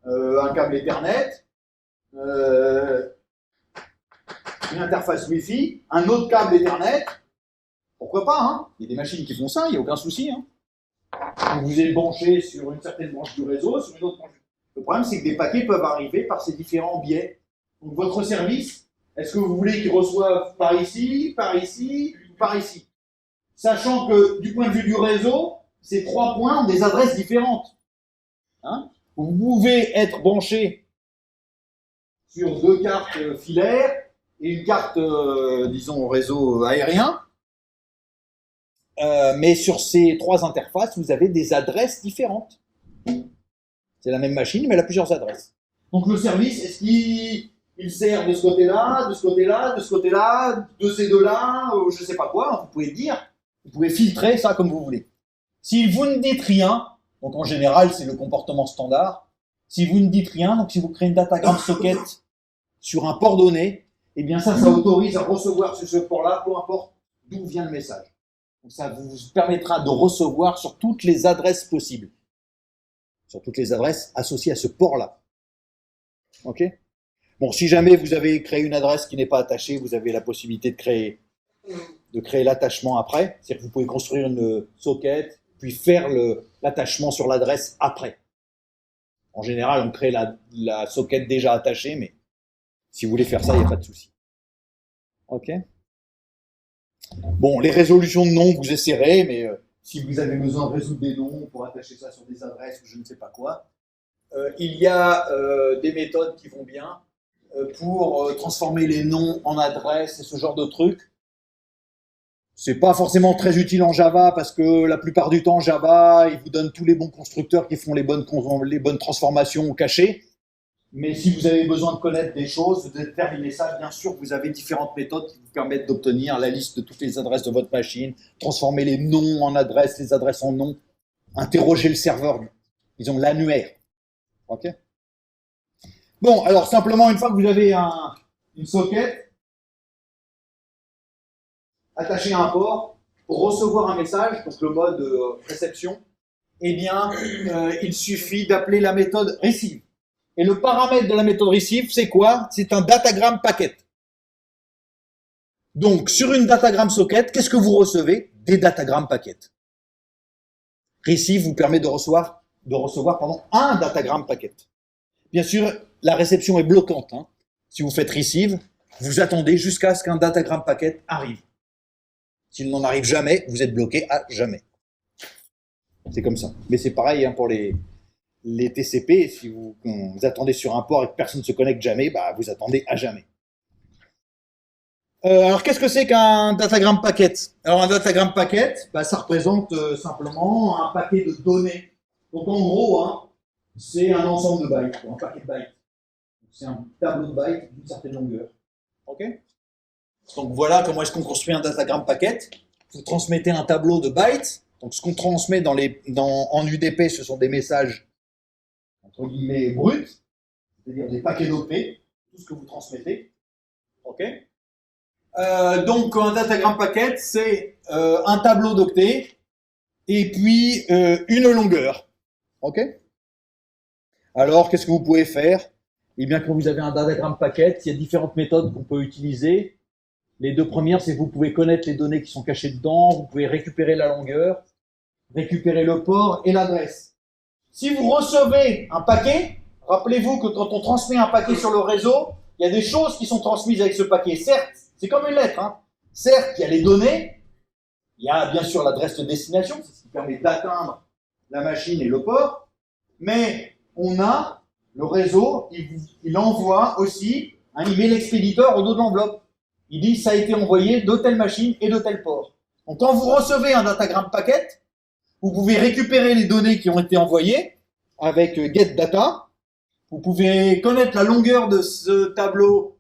un câble Ethernet, une interface Wi-Fi, un autre câble Ethernet. Pourquoi pas, hein? Il y a des machines qui font ça, il n'y a aucun souci. Hein? Vous êtes branché sur une certaine branche du réseau, sur une autre branche. Le problème, c'est que des paquets peuvent arriver par ces différents biais. Donc, votre service, est-ce que vous voulez qu'il reçoive par ici, ou par ici? Sachant que, du point de vue du réseau, ces trois points ont des adresses différentes. Hein? Vous pouvez être branché sur deux cartes filaires et une carte, disons, réseau aérien. Mais sur ces trois interfaces, vous avez des adresses différentes. C'est la même machine, mais elle a plusieurs adresses. Donc le service, est-ce qu'il sert de ce côté-là, de ce côté-là, de ce côté-là, de ces deux-là, je ne sais pas quoi, vous pouvez dire, vous pouvez filtrer ça comme vous voulez. Si vous ne dites rien, donc en général c'est le comportement standard, si vous ne dites rien, donc si vous créez une datagram socket sur un port donné, eh bien ça autorise à recevoir sur ce port-là, peu importe d'où vient le message. Donc ça vous permettra de recevoir sur toutes les adresses possibles. Sur toutes les adresses associées à ce port-là. Ok? Bon, si jamais vous avez créé une adresse qui n'est pas attachée, vous avez la possibilité de créer l'attachement après. C'est-à-dire que vous pouvez construire une socket, puis faire l'attachement sur l'adresse après. En général, on crée la socket déjà attachée, mais si vous voulez faire ça, il n'y a pas de souci. Ok? Bon, les résolutions de noms, vous essaierez, mais si vous avez besoin de résoudre des noms pour attacher ça sur des adresses ou je ne sais pas quoi, il y a des méthodes qui vont bien pour transformer les noms en adresses et ce genre de trucs. C'est pas forcément très utile en Java parce que la plupart du temps, Java, il vous donne tous les bons constructeurs qui font les bonnes transformations cachées. Mais si vous avez besoin de connaître des choses, de déterminer ça, bien sûr, vous avez différentes méthodes qui vous permettent d'obtenir la liste de toutes les adresses de votre machine, transformer les noms en adresses, les adresses en noms, interroger le serveur, disons l'annuaire. Ok? Bon, alors simplement, une fois que vous avez une socket attachée à un port, pour recevoir un message, donc le mode réception, eh bien, il suffit d'appeler la méthode receive. Et le paramètre de la méthode receive, c'est quoi? C'est un datagram packet. Donc, sur une datagram socket, qu'est-ce que vous recevez? Des datagram packets. Receive vous permet de recevoir un datagram packet. Bien sûr, la réception est bloquante. Hein. Si vous faites receive, vous attendez jusqu'à ce qu'un datagram packet arrive. S'il n'en arrive jamais, vous êtes bloqué à jamais. C'est comme ça. Mais c'est pareil hein, pour les TCP, si vous attendez sur un port et que personne ne se connecte jamais, bah, vous attendez à jamais. Alors, qu'est-ce que c'est qu'un datagram packet? Alors, un datagram packet, bah, ça représente simplement un paquet de données. Donc, en gros, hein, c'est un ensemble de bytes, un paquet de bytes. C'est un tableau de bytes d'une certaine longueur. Ok? Donc, voilà comment est-ce qu'on construit un datagram packet. Vous transmettez un tableau de bytes. Donc, ce qu'on transmet en UDP, ce sont des messages entre guillemets bruts, c'est-à-dire des paquets d'octets, tout ce que vous transmettez. Ok. Donc un datagram packet, c'est un tableau d'octets et puis une longueur. Ok. Alors qu'est-ce que vous pouvez faire? Eh bien, quand vous avez un datagram packet, il y a différentes méthodes qu'on peut utiliser. Les deux premières, c'est que vous pouvez connaître les données qui sont cachées dedans, vous pouvez récupérer la longueur, récupérer le port et l'adresse. Si vous recevez un paquet, rappelez-vous que quand on transmet un paquet sur le réseau, il y a des choses qui sont transmises avec ce paquet. Certes, c'est comme une lettre. Hein. Certes, il y a les données, il y a bien sûr l'adresse de destination, c'est ce qui permet d'atteindre la machine et le port, mais on a le réseau, il envoie aussi un email expéditeur au dos de l'enveloppe. Il dit ça a été envoyé de telle machine et de tel port. Donc quand vous recevez un datagram packet, Vous pouvez récupérer les données qui ont été envoyées avec getData. Vous pouvez connaître la longueur de ce tableau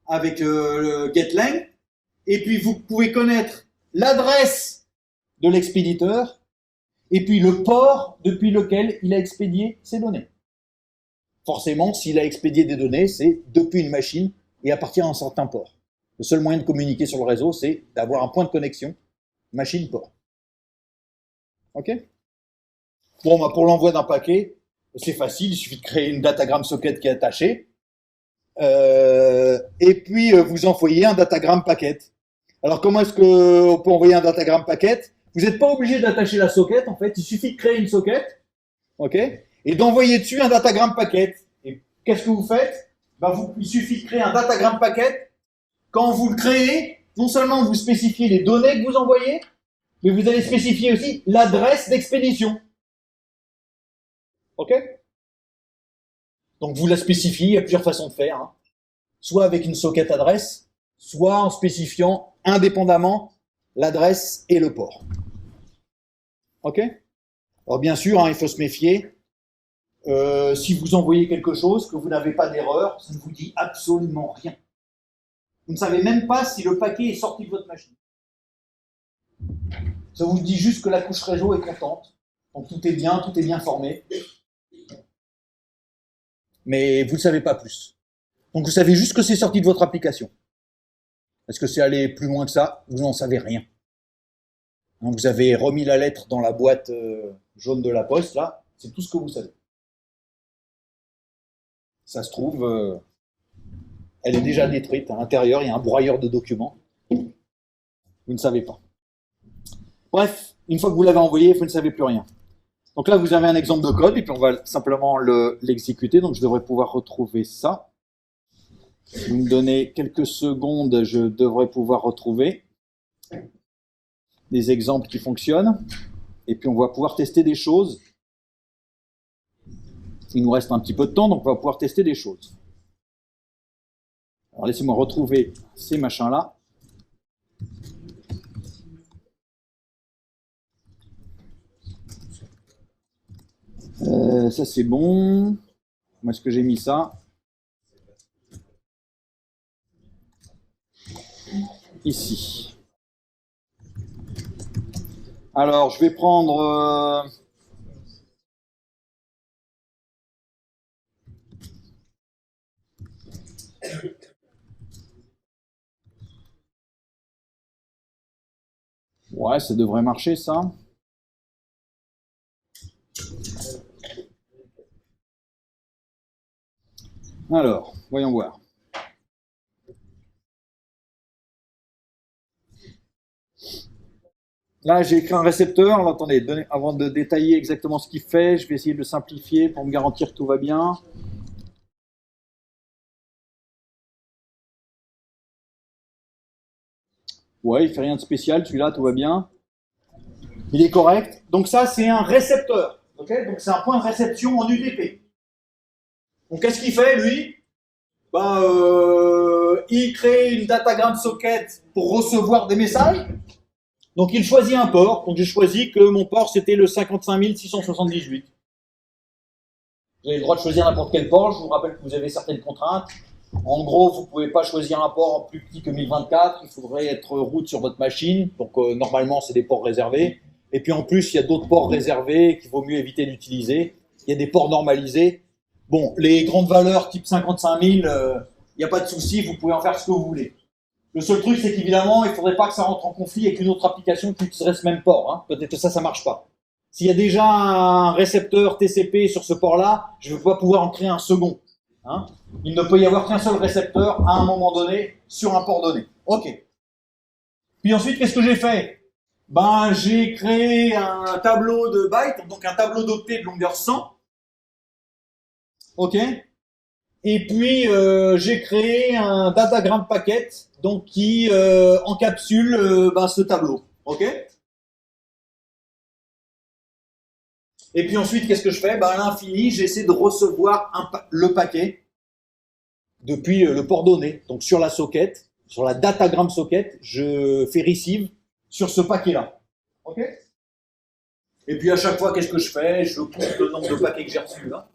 avec le getLength. Et puis, vous pouvez connaître l'adresse de l'expéditeur et puis le port depuis lequel il a expédié ces données. Forcément, s'il a expédié des données, c'est depuis une machine et à partir d'un certain port. Le seul moyen de communiquer sur le réseau, c'est d'avoir un point de connexion machine-port. OK? Bon, bah pour l'envoi d'un paquet, c'est facile, il suffit de créer une datagram socket qui est attachée. Et puis, vous envoyez un datagram packet. Alors, comment est-ce qu'on peut envoyer un datagram packet? Vous n'êtes pas obligé d'attacher la socket, en fait. Il suffit de créer une socket, OK, et d'envoyer dessus un datagram packet. Et qu'est-ce que vous faites? Il suffit de créer un datagram packet. Quand vous le créez, non seulement vous spécifiez les données que vous envoyez, mais vous allez spécifier aussi l'adresse d'expédition. OK? Donc, vous la spécifiez, il y a plusieurs façons de faire, hein. Soit avec une socket adresse, soit en spécifiant indépendamment l'adresse et le port. OK? Alors, bien sûr, hein, il faut se méfier. Si vous envoyez quelque chose, que vous n'avez pas d'erreur, ça ne vous dit absolument rien. Vous ne savez même pas si le paquet est sorti de votre machine. Ça vous dit juste que la couche réseau est contente. Donc, tout est bien formé. Mais vous ne savez pas plus. Donc, vous savez juste que c'est sorti de votre application. Est-ce que c'est allé plus loin que ça? Vous n'en savez rien. Donc, vous avez remis la lettre dans la boîte jaune de la poste, là. C'est tout ce que vous savez. Ça se trouve, elle est déjà détruite. À l'intérieur, il y a un broyeur de documents. Vous ne savez pas. Bref, une fois que vous l'avez envoyé, vous ne savez plus rien. Donc là, vous avez un exemple de code, et puis on va simplement l'exécuter. Donc, je devrais pouvoir retrouver ça. Vous me donnez quelques secondes, je devrais pouvoir retrouver des exemples qui fonctionnent. Et puis, on va pouvoir tester des choses. Il nous reste un petit peu de temps, donc on va pouvoir tester des choses. Alors, laissez-moi retrouver ces machins-là. Ça, c'est bon. Où est-ce que j'ai mis ça? Ici. Alors, je vais prendre... Ouais, ça devrait marcher, ça. Alors, voyons voir. Là, j'ai écrit un récepteur. Alors, attendez, avant de détailler exactement ce qu'il fait, je vais essayer de le simplifier pour me garantir que tout va bien. Ouais, il fait rien de spécial, celui-là, tout va bien. Il est correct. Donc ça, c'est un récepteur. Okay, donc c'est un point de réception en UDP. Donc qu'est-ce qu'il fait, lui? Il crée une datagram socket pour recevoir des messages. Donc il choisit un port. Donc j'ai choisi que mon port, c'était le 55 678. Vous avez le droit de choisir n'importe quel port. Je vous rappelle que vous avez certaines contraintes. En gros, vous ne pouvez pas choisir un port plus petit que 1024. Il faudrait être root sur votre machine. Donc, normalement, c'est des ports réservés. Et puis, en plus, il y a d'autres ports réservés qu'il vaut mieux éviter d'utiliser. Il y a des ports normalisés. Bon, les grandes valeurs type 55 000, il n'y a pas de souci. Vous pouvez en faire ce que vous voulez. Le seul truc, c'est qu'évidemment, il ne faudrait pas que ça rentre en conflit avec une autre application qui utiliserait ce même port. Hein. Peut-être que ça ne marche pas. S'il y a déjà un récepteur TCP sur ce port-là, je ne vais pas pouvoir en créer un second. Hein, il ne peut y avoir qu'un seul récepteur à un moment donné sur un port donné. OK. Puis ensuite, qu'est-ce que j'ai fait? J'ai créé un tableau de bytes, donc un tableau d'octets de longueur 100. OK. Et puis, j'ai créé un datagram packet, donc qui encapsule ce tableau. OK. Et puis ensuite, qu'est-ce que je fais? À l'infini, j'essaie de recevoir le paquet depuis le port donné. Donc sur la socket, sur la datagram socket, je fais receive sur ce paquet-là. OK? Et puis à chaque fois, qu'est-ce que je fais? Je compte le nombre de paquets que j'ai reçus là.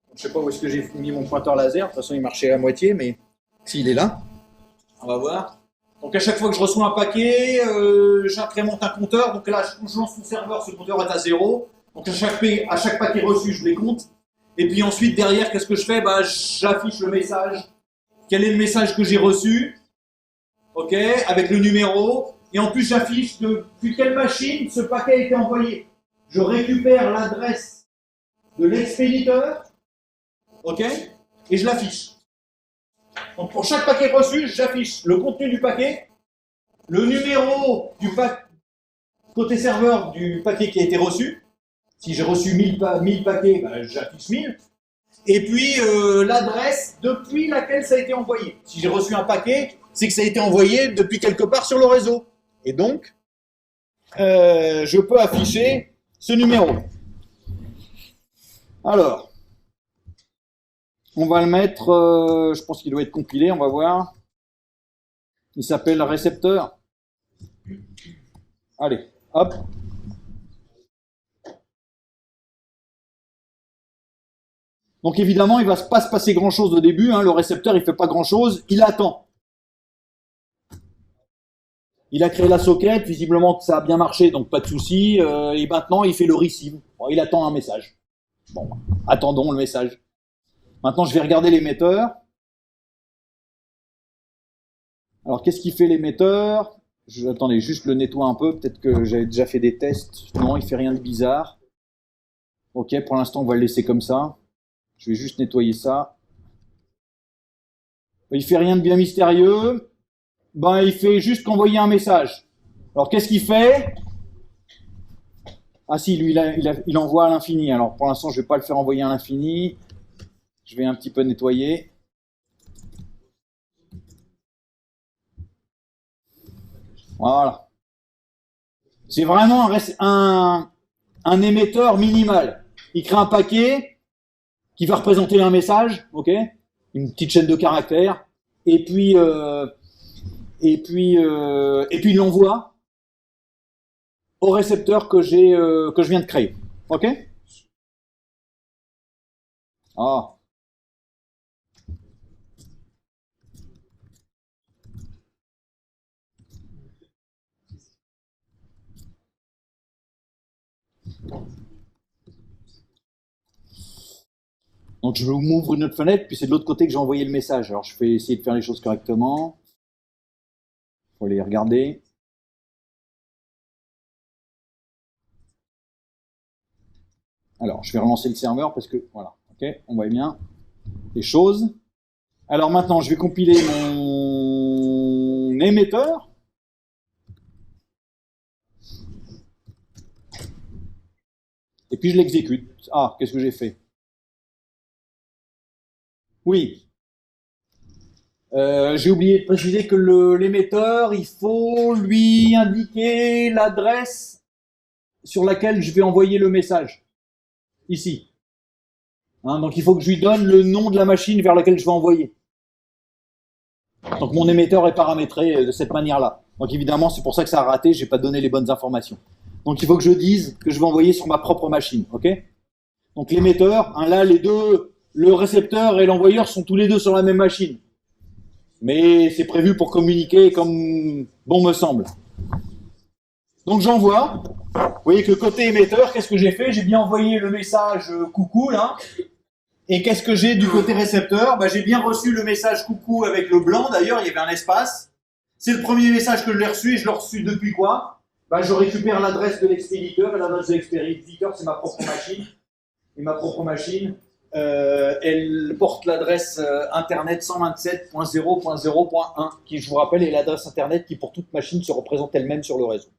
Je ne sais pas où est-ce que j'ai mis mon pointeur laser. De toute façon, il marchait à moitié, mais s'il est là, on va voir. Donc à chaque fois que je reçois un paquet, j'incrémente un compteur. Donc là, quand je lance mon serveur, ce compteur est à 0. Donc à chaque paquet reçu, je les compte. Et puis ensuite, derrière, qu'est-ce que je fais? J'affiche le message. Quel est le message que j'ai reçu? Ok, avec le numéro. Et en plus, j'affiche depuis quelle machine ce paquet a été envoyé. Je récupère l'adresse de l'expéditeur. Ok, et je l'affiche. Donc pour chaque paquet reçu, j'affiche le contenu du paquet, le numéro du côté serveur du paquet qui a été reçu. Si j'ai reçu 1000 paquets, j'affiche 1000. Et puis l'adresse depuis laquelle ça a été envoyé. Si j'ai reçu un paquet, c'est que ça a été envoyé depuis quelque part sur le réseau. Et donc, je peux afficher ce numéro. Alors, on va le mettre, je pense qu'il doit être compilé, on va voir. Il s'appelle récepteur. Allez, hop. Donc évidemment, il ne va pas se passer grand-chose au début. Le récepteur, il ne fait pas grand-chose. Il attend. Il a créé la socket, visiblement que ça a bien marché, donc pas de souci. Et maintenant, il fait le receive. Bon, il attend un message. Bon, attendons le message. Maintenant, je vais regarder l'émetteur. Alors, qu'est-ce qu'il fait l'émetteur? Attendez, juste le nettoie un peu. Peut-être que j'avais déjà fait des tests. Non, il fait rien de bizarre. Ok, pour l'instant, on va le laisser comme ça. Je vais juste nettoyer ça. Il fait rien de bien mystérieux. Il fait juste qu'envoyer un message. Alors, qu'est-ce qu'il fait? Ah si, lui, il envoie à l'infini. Alors, pour l'instant, je ne vais pas le faire envoyer à l'infini. Je vais un petit peu nettoyer. Voilà. C'est vraiment un émetteur minimal. Il crée un paquet qui va représenter un message, ok, une petite chaîne de caractères, et puis il l'envoie au récepteur que je viens de créer, ok. Ah. Donc je m'ouvre une autre fenêtre, puis c'est de l'autre côté que j'ai envoyé le message. Alors je vais essayer de faire les choses correctement. Faut les regarder. Alors je vais relancer le serveur parce que voilà, ok, on voit bien les choses. Alors maintenant je vais compiler mon émetteur. Et puis je l'exécute. Ah, qu'est-ce que j'ai fait? Oui. J'ai oublié de préciser que l'émetteur, il faut lui indiquer l'adresse sur laquelle je vais envoyer le message. Ici. Donc il faut que je lui donne le nom de la machine vers laquelle je vais envoyer. Donc mon émetteur est paramétré de cette manière-là. Donc évidemment, c'est pour ça que ça a raté, j'ai pas donné les bonnes informations. Donc il faut que je dise que je vais envoyer sur ma propre machine, ok? Donc l'émetteur, là les deux, le récepteur et l'envoyeur sont tous les deux sur la même machine. Mais c'est prévu pour communiquer comme bon me semble. Donc j'envoie. Vous voyez que côté émetteur, qu'est-ce que j'ai fait? J'ai bien envoyé le message coucou là. Et qu'est-ce que j'ai du côté récepteur? J'ai bien reçu le message coucou avec le blanc, d'ailleurs, il y avait un espace. C'est le premier message que je l'ai reçu, et je l'ai reçu depuis quoi? Je récupère l'adresse de l'expéditeur, et l'adresse de l'expéditeur, c'est ma propre machine. Et ma propre machine, elle porte l'adresse internet 127.0.0.1, qui, je vous rappelle, est l'adresse internet qui, pour toute machine, se représente elle-même sur le réseau.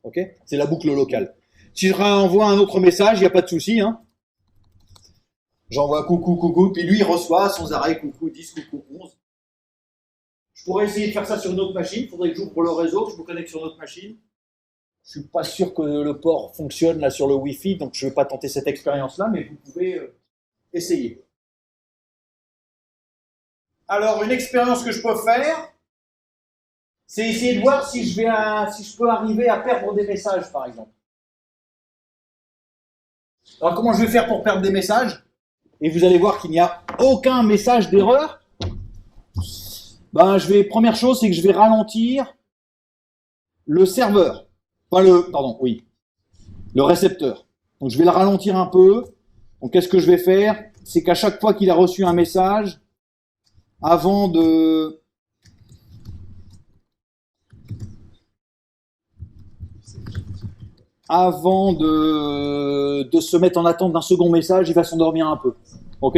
Ok? C'est la boucle locale. Si je renvoie un autre message, il n'y a pas de souci, J'envoie coucou, coucou, puis lui, il reçoit sans arrêt coucou 10, coucou 11. Je pourrais essayer de faire ça sur une autre machine. Il faudrait que j'ouvre le réseau, que je me connecte sur une autre machine. Je ne suis pas sûr que le port fonctionne là sur le Wi-Fi, donc je ne vais pas tenter cette expérience-là, mais vous pouvez essayer. Alors, une expérience que je peux faire, c'est essayer de voir si je peux arriver à perdre des messages, par exemple. Alors comment je vais faire pour perdre des messages? Et vous allez voir qu'il n'y a aucun message d'erreur. Ben, première chose, c'est que je vais ralentir le serveur. Enfin, le récepteur. Donc, je vais le ralentir un peu. Donc, qu'est-ce que je vais faire? C'est qu'à chaque fois qu'il a reçu un message, avant de se mettre en attente d'un second message, il va s'endormir un peu. Ok?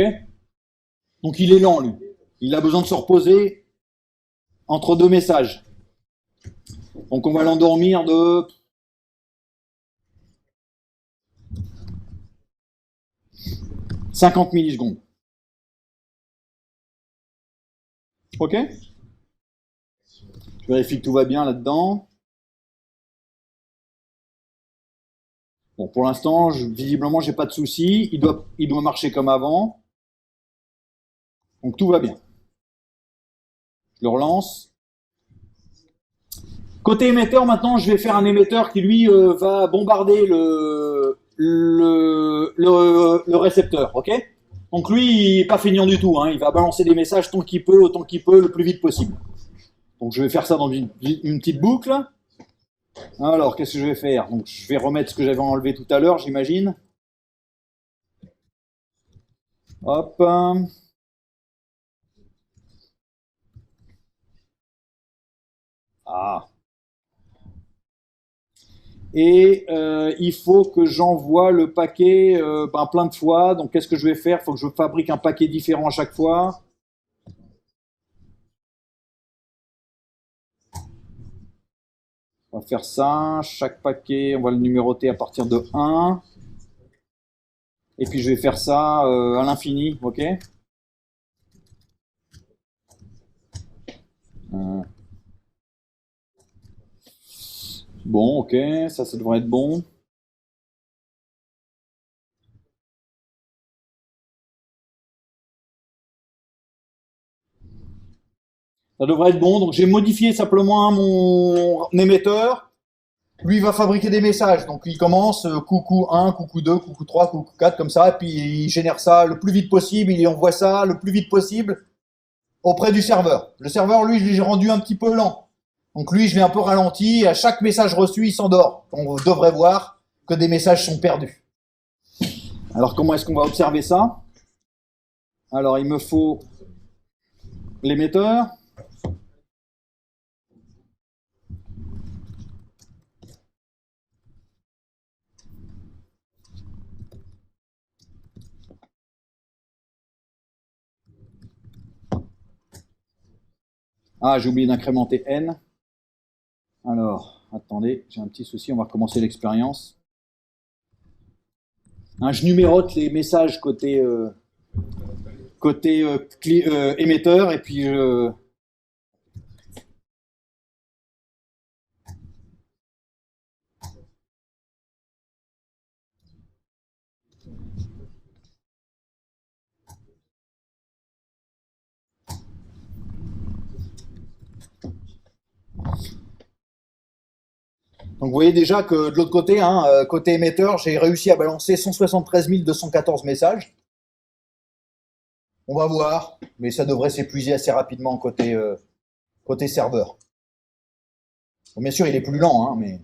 Donc, il est lent, lui. Il a besoin de se reposer entre deux messages. Donc, on va l'endormir de 50 millisecondes. Ok? Je vérifie que tout va bien là-dedans. Bon, pour l'instant, visiblement, j'ai pas de soucis. Il doit marcher comme avant. Donc, tout va bien. Je le relance. Côté émetteur, maintenant, je vais faire un émetteur qui, lui, va bombarder le récepteur, ok? Donc lui, il n'est pas feignant du tout, hein. Il va balancer des messages tant qu'il peut, autant qu'il peut, le plus vite possible. Donc je vais faire ça dans une petite boucle. Alors, qu'est-ce que je vais faire? Donc je vais remettre ce que j'avais enlevé tout à l'heure, j'imagine. Hop. Ah. Et il faut que j'envoie le paquet plein de fois. Donc qu'est-ce que je vais faire? Il faut que je fabrique un paquet différent à chaque fois. On va faire ça. Chaque paquet, on va le numéroter à partir de 1. Et puis je vais faire ça à l'infini, ok? Bon, ok, ça devrait être bon. Ça devrait être bon. Donc j'ai modifié simplement mon émetteur. Lui, il va fabriquer des messages. Donc il commence coucou 1, coucou 2, coucou 3, coucou 4, comme ça. Et puis il génère ça le plus vite possible. Il envoie ça le plus vite possible auprès du serveur. Le serveur, lui, je l'ai rendu un petit peu lent. Donc lui, je l'ai un peu ralenti. À chaque message reçu, il s'endort. On devrait voir que des messages sont perdus. Alors comment est-ce qu'on va observer ça? Alors il me faut l'émetteur. Ah, j'ai oublié d'incrémenter n. Alors, attendez, j'ai un petit souci, on va recommencer l'expérience. Je numérote les messages côté émetteur et puis donc vous voyez déjà que de l'autre côté, côté émetteur, j'ai réussi à balancer 173 214 messages. On va voir, mais ça devrait s'épuiser assez rapidement côté serveur. Bon, bien sûr, il est plus lent, mais...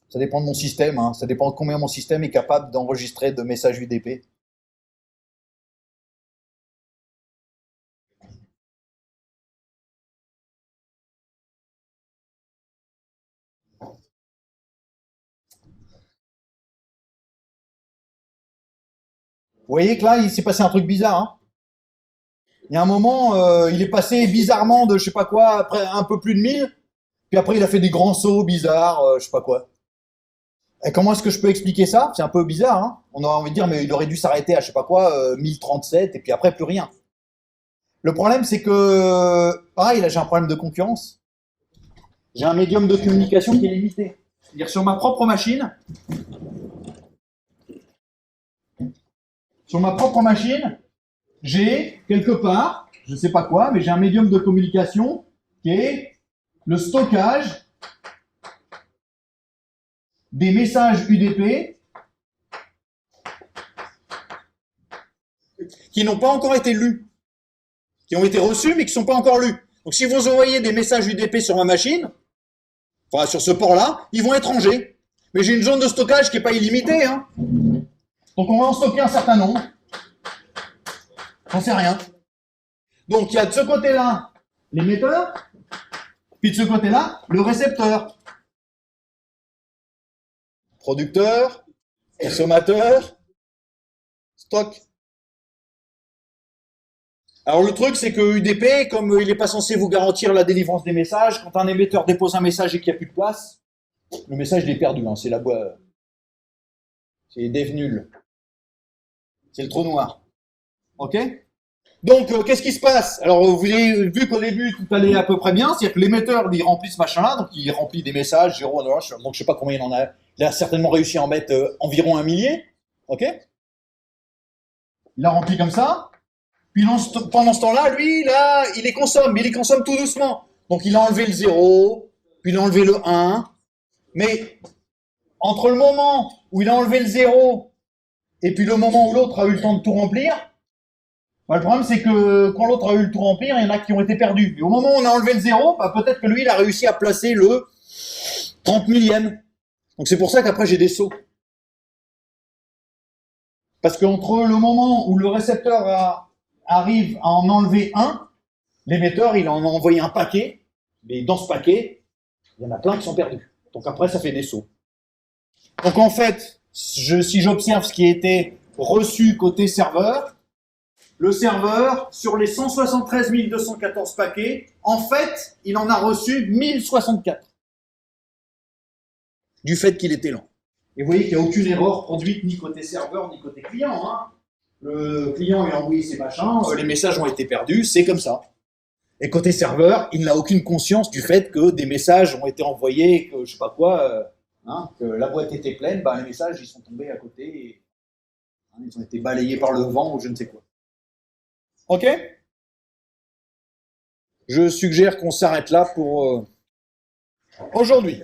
Ça dépend de mon système, ça dépend de combien mon système est capable d'enregistrer de messages UDP. Vous voyez que là, il s'est passé un truc bizarre. Il y a un moment, il est passé bizarrement de je sais pas quoi, après un peu plus de 1000, puis après il a fait des grands sauts bizarres, je sais pas quoi. Et comment est-ce que je peux expliquer ça? C'est un peu bizarre, On aurait envie de dire, mais il aurait dû s'arrêter à je sais pas quoi, 1037, et puis après plus rien. Le problème, c'est que, pareil, là j'ai un problème de concurrence. J'ai un médium de communication qui est limité. C'est-à-dire sur ma propre machine, sur ma propre machine, j'ai quelque part, je ne sais pas quoi, mais j'ai un médium de communication qui est le stockage des messages UDP qui n'ont pas encore été lus, qui ont été reçus mais qui ne sont pas encore lus. Donc si vous envoyez des messages UDP sur ma machine, enfin sur ce port-là, ils vont être rangés. Mais j'ai une zone de stockage qui n'est pas illimitée. Hein. Donc on va en stocker un certain nombre. J'en sais rien. Donc il y a de ce côté-là l'émetteur, puis de ce côté-là le récepteur. Producteur, consommateur, stock. Alors le truc, c'est que UDP, comme il n'est pas censé vous garantir la délivrance des messages, quand un émetteur dépose un message et qu'il n'y a plus de place, le message il est perdu. Hein, c'est la boîte. C'est dev nul. C'est le trou noir. Ok? Donc, qu'est-ce qui se passe? Alors, vous avez vu qu'au début, tout allait à peu près bien. C'est-à-dire que l'émetteur, il remplit ce machin-là. Donc, il remplit des messages, 0, donc je ne sais pas combien il en a. Il a certainement réussi à en mettre environ 1 millier. Ok? Il a rempli comme ça. Puis, pendant ce temps-là, lui, là, il les consomme. Mais il les consomme tout doucement. Donc, il a enlevé le 0, puis il a enlevé le 1. Mais, entre le moment où il a enlevé le 0 et puis le moment où l'autre a eu le temps de tout remplir, bah, le problème, c'est que quand l'autre a eu le tout remplir, il y en a qui ont été perdus. Mais au moment où on a enlevé le 0, bah, peut-être que lui, il a réussi à placer le 30 millième. Donc c'est pour ça qu'après, j'ai des sauts. Parce qu'entre le moment où le récepteur arrive à en enlever un, l'émetteur, il en a envoyé un paquet. Mais dans ce paquet, il y en a plein qui sont perdus. Donc après, ça fait des sauts. Donc en fait, si j'observe ce qui a été reçu côté serveur, le serveur, sur les 173 214 paquets, en fait, il en a reçu 1064. Du fait qu'il était lent. Et vous voyez qu'il n'y a aucune erreur produite ni côté serveur ni côté client. Hein. Le client, il a envoyé ses machins, les messages ont été perdus, c'est comme ça. Et côté serveur, il n'a aucune conscience du fait que des messages ont été envoyés, que je sais pas quoi, que la boîte était pleine, bah, les messages, ils sont tombés à côté, et, ils ont été balayés par le vent ou je ne sais quoi. Ok? Je suggère qu'on s'arrête là pour aujourd'hui.